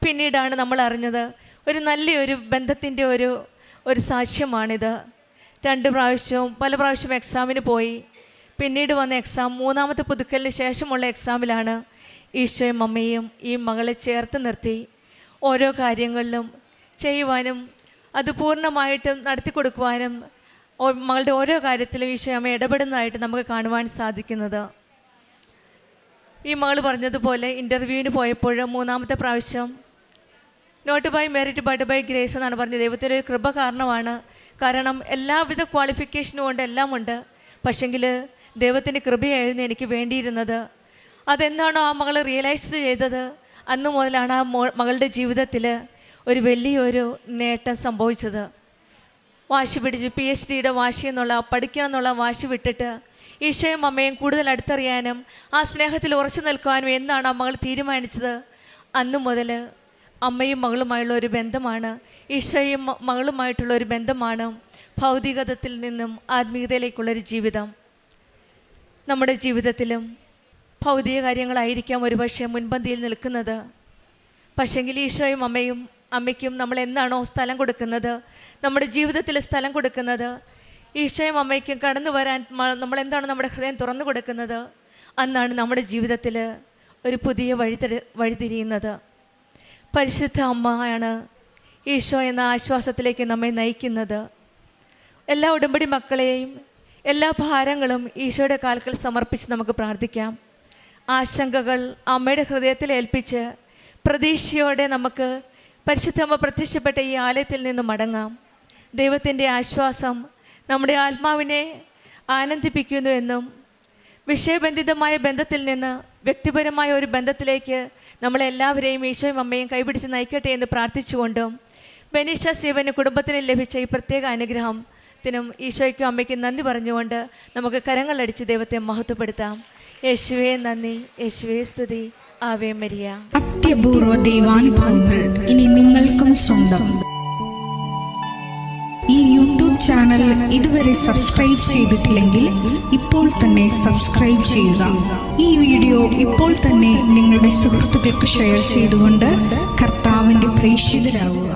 പിന്നീടാണ് നമ്മൾ അറിഞ്ഞത് ഒരു നല്ലൊരു ബന്ധത്തിൻ്റെ ഒരു സാക്ഷ്യമാണിത്. പല പ്രാവശ്യവും എക്സാമിന് പോയി. പിന്നീട് വന്ന എക്സാം, 3ാമത്തെ പുതുക്കലിന് ശേഷമുള്ള എക്സാമിലാണ് ഈശോയും അമ്മയും ഈ മകളെ ചേർത്ത് നിർത്തി ഓരോ കാര്യങ്ങളിലും ചെയ്യുവാനും അത് പൂർണ്ണമായിട്ടും നടത്തി കൊടുക്കുവാനും മകളുടെ ഓരോ കാര്യത്തിലും ഈശോ അമ്മ ഇടപെടുന്നതായിട്ട് നമുക്ക് കാണുവാൻ സാധിക്കുന്നത്. ഈ മകൾ പറഞ്ഞതുപോലെ ഇൻ്റർവ്യൂവിന് പോയപ്പോൾ 3ാമത്തെ പ്രാവശ്യം not by merit but by grace എന്നാണ് പറഞ്ഞത്. ദൈവത്തിൻ്റെ ഒരു കൃപ കാരണമാണ്. കാരണം എല്ലാവിധ ക്വാളിഫിക്കേഷനും ഉണ്ട്, എല്ലാം ഉണ്ട്, പക്ഷെങ്കിൽ ദൈവത്തിൻ്റെ കൃപയായിരുന്നു എനിക്ക് വേണ്ടിയിരുന്നത്. അതെന്താണോ ആ മകൾ റിയലൈസ് ചെയ്തത്, അന്ന് മുതലാണ് ആ മകളുടെ ജീവിതത്തിൽ ഒരു വലിയൊരു നേട്ടം സംഭവിച്ചത്. വാശി പിടിച്ച് PhD വാശി എന്നുള്ള പഠിക്കണം എന്നുള്ള വാശി വിട്ടിട്ട് ഈശോയും അമ്മയും കൂടുതൽ അടുത്തറിയാനും ആ സ്നേഹത്തിൽ ഉറച്ചു നിൽക്കുവാനും എന്നാണ് ആ മകൾ തീരുമാനിച്ചത്. അന്നു മുതൽ അമ്മയും മകളുമായുള്ള ഒരു ബന്ധമാണ്, ഈശോയും മകളുമായിട്ടുള്ള ഒരു ബന്ധമാണ് ഭൗതികതയിൽ നിന്നും ആത്മീയതയിലേക്കുള്ളൊരു ജീവിതം. നമ്മുടെ ജീവിതത്തിലും ഭൗതിക കാര്യങ്ങളായിരിക്കാം ഒരുപക്ഷെ മുൻപന്തിയിൽ നിൽക്കുന്നത്. പക്ഷെങ്കിൽ ഈശോയും അമ്മയ്ക്കും നമ്മൾ എന്താണോ സ്ഥലം കൊടുക്കുന്നത്, നമ്മുടെ ജീവിതത്തിൽ സ്ഥലം കൊടുക്കുന്നത്, ഈശോയും അമ്മയ്ക്കും കടന്നു വരാൻ നമ്മൾ എന്താണ് നമ്മുടെ ഹൃദയം തുറന്നു കൊടുക്കുന്നത്, അന്നാണ് നമ്മുടെ ജീവിതത്തിൽ ഒരു പുതിയ വഴിതിരിയുന്നത്. പരിശുദ്ധ അമ്മയാണ് ഈശോ എന്ന ആശ്വാസത്തിലേക്ക് നമ്മെ നയിക്കുന്നത്. എല്ലാ ഉടമ്പടി മക്കളെയും എല്ലാ ഭാരങ്ങളും ഈശോയുടെ കാൽക്കൽ സമർപ്പിച്ച് നമുക്ക് പ്രാർത്ഥിക്കാം. ആശങ്കകൾ അമ്മയുടെ ഹൃദയത്തിൽ ഏൽപ്പിച്ച് പ്രതീക്ഷയോടെ നമുക്ക് പരിശുദ്ധമ്മ പ്രത്യക്ഷപ്പെട്ട ഈ ആലയത്തിൽ നിന്ന് മടങ്ങാം. ദൈവത്തിൻ്റെ ആശ്വാസം നമ്മുടെ ആത്മാവിനെ ആനന്ദിപ്പിക്കുന്നു എന്നും വിഷയബന്ധിതമായ ബന്ധത്തിൽ നിന്ന് വ്യക്തിപരമായ ഒരു ബന്ധത്തിലേക്ക് നമ്മളെല്ലാവരെയും ഈശോയും അമ്മയും കൈപിടിച്ച് നയിക്കട്ടെ എന്ന് പ്രാർത്ഥിച്ചുകൊണ്ടും ബെനീഷ സീവന് കുടുംബത്തിന് ലഭിച്ച ഈ പ്രത്യേക അനുഗ്രഹത്തിനും ഈശോയ്ക്കും അമ്മയ്ക്കും നന്ദി പറഞ്ഞുകൊണ്ട് നമുക്ക് കരങ്ങളടിച്ച് ദൈവത്തെ മഹത്വപ്പെടുത്താം. യേശുവേ നന്ദി, യേശുവേ സ്തുതി, ആവേ മരിയ. അത്യപൂർവ ദൈവാനുഭവങ്ങൾ ഇനി നിങ്ങൾക്കും സ്വന്തം. ഈ യൂട്യൂബ് ചാനൽ ഇതുവരെ സബ്സ്ക്രൈബ് ചെയ്തിട്ടില്ലെങ്കിൽ ഇപ്പോൾ തന്നെ സബ്സ്ക്രൈബ് ചെയ്യുക. ഈ വീഡിയോ ഇപ്പോൾ തന്നെ നിങ്ങളുടെ സുഹൃത്തുക്കൾക്ക് ഷെയർ ചെയ്തുകൊണ്ട് കർത്താവിൻ്റെ പ്രേക്ഷിതരാകുക.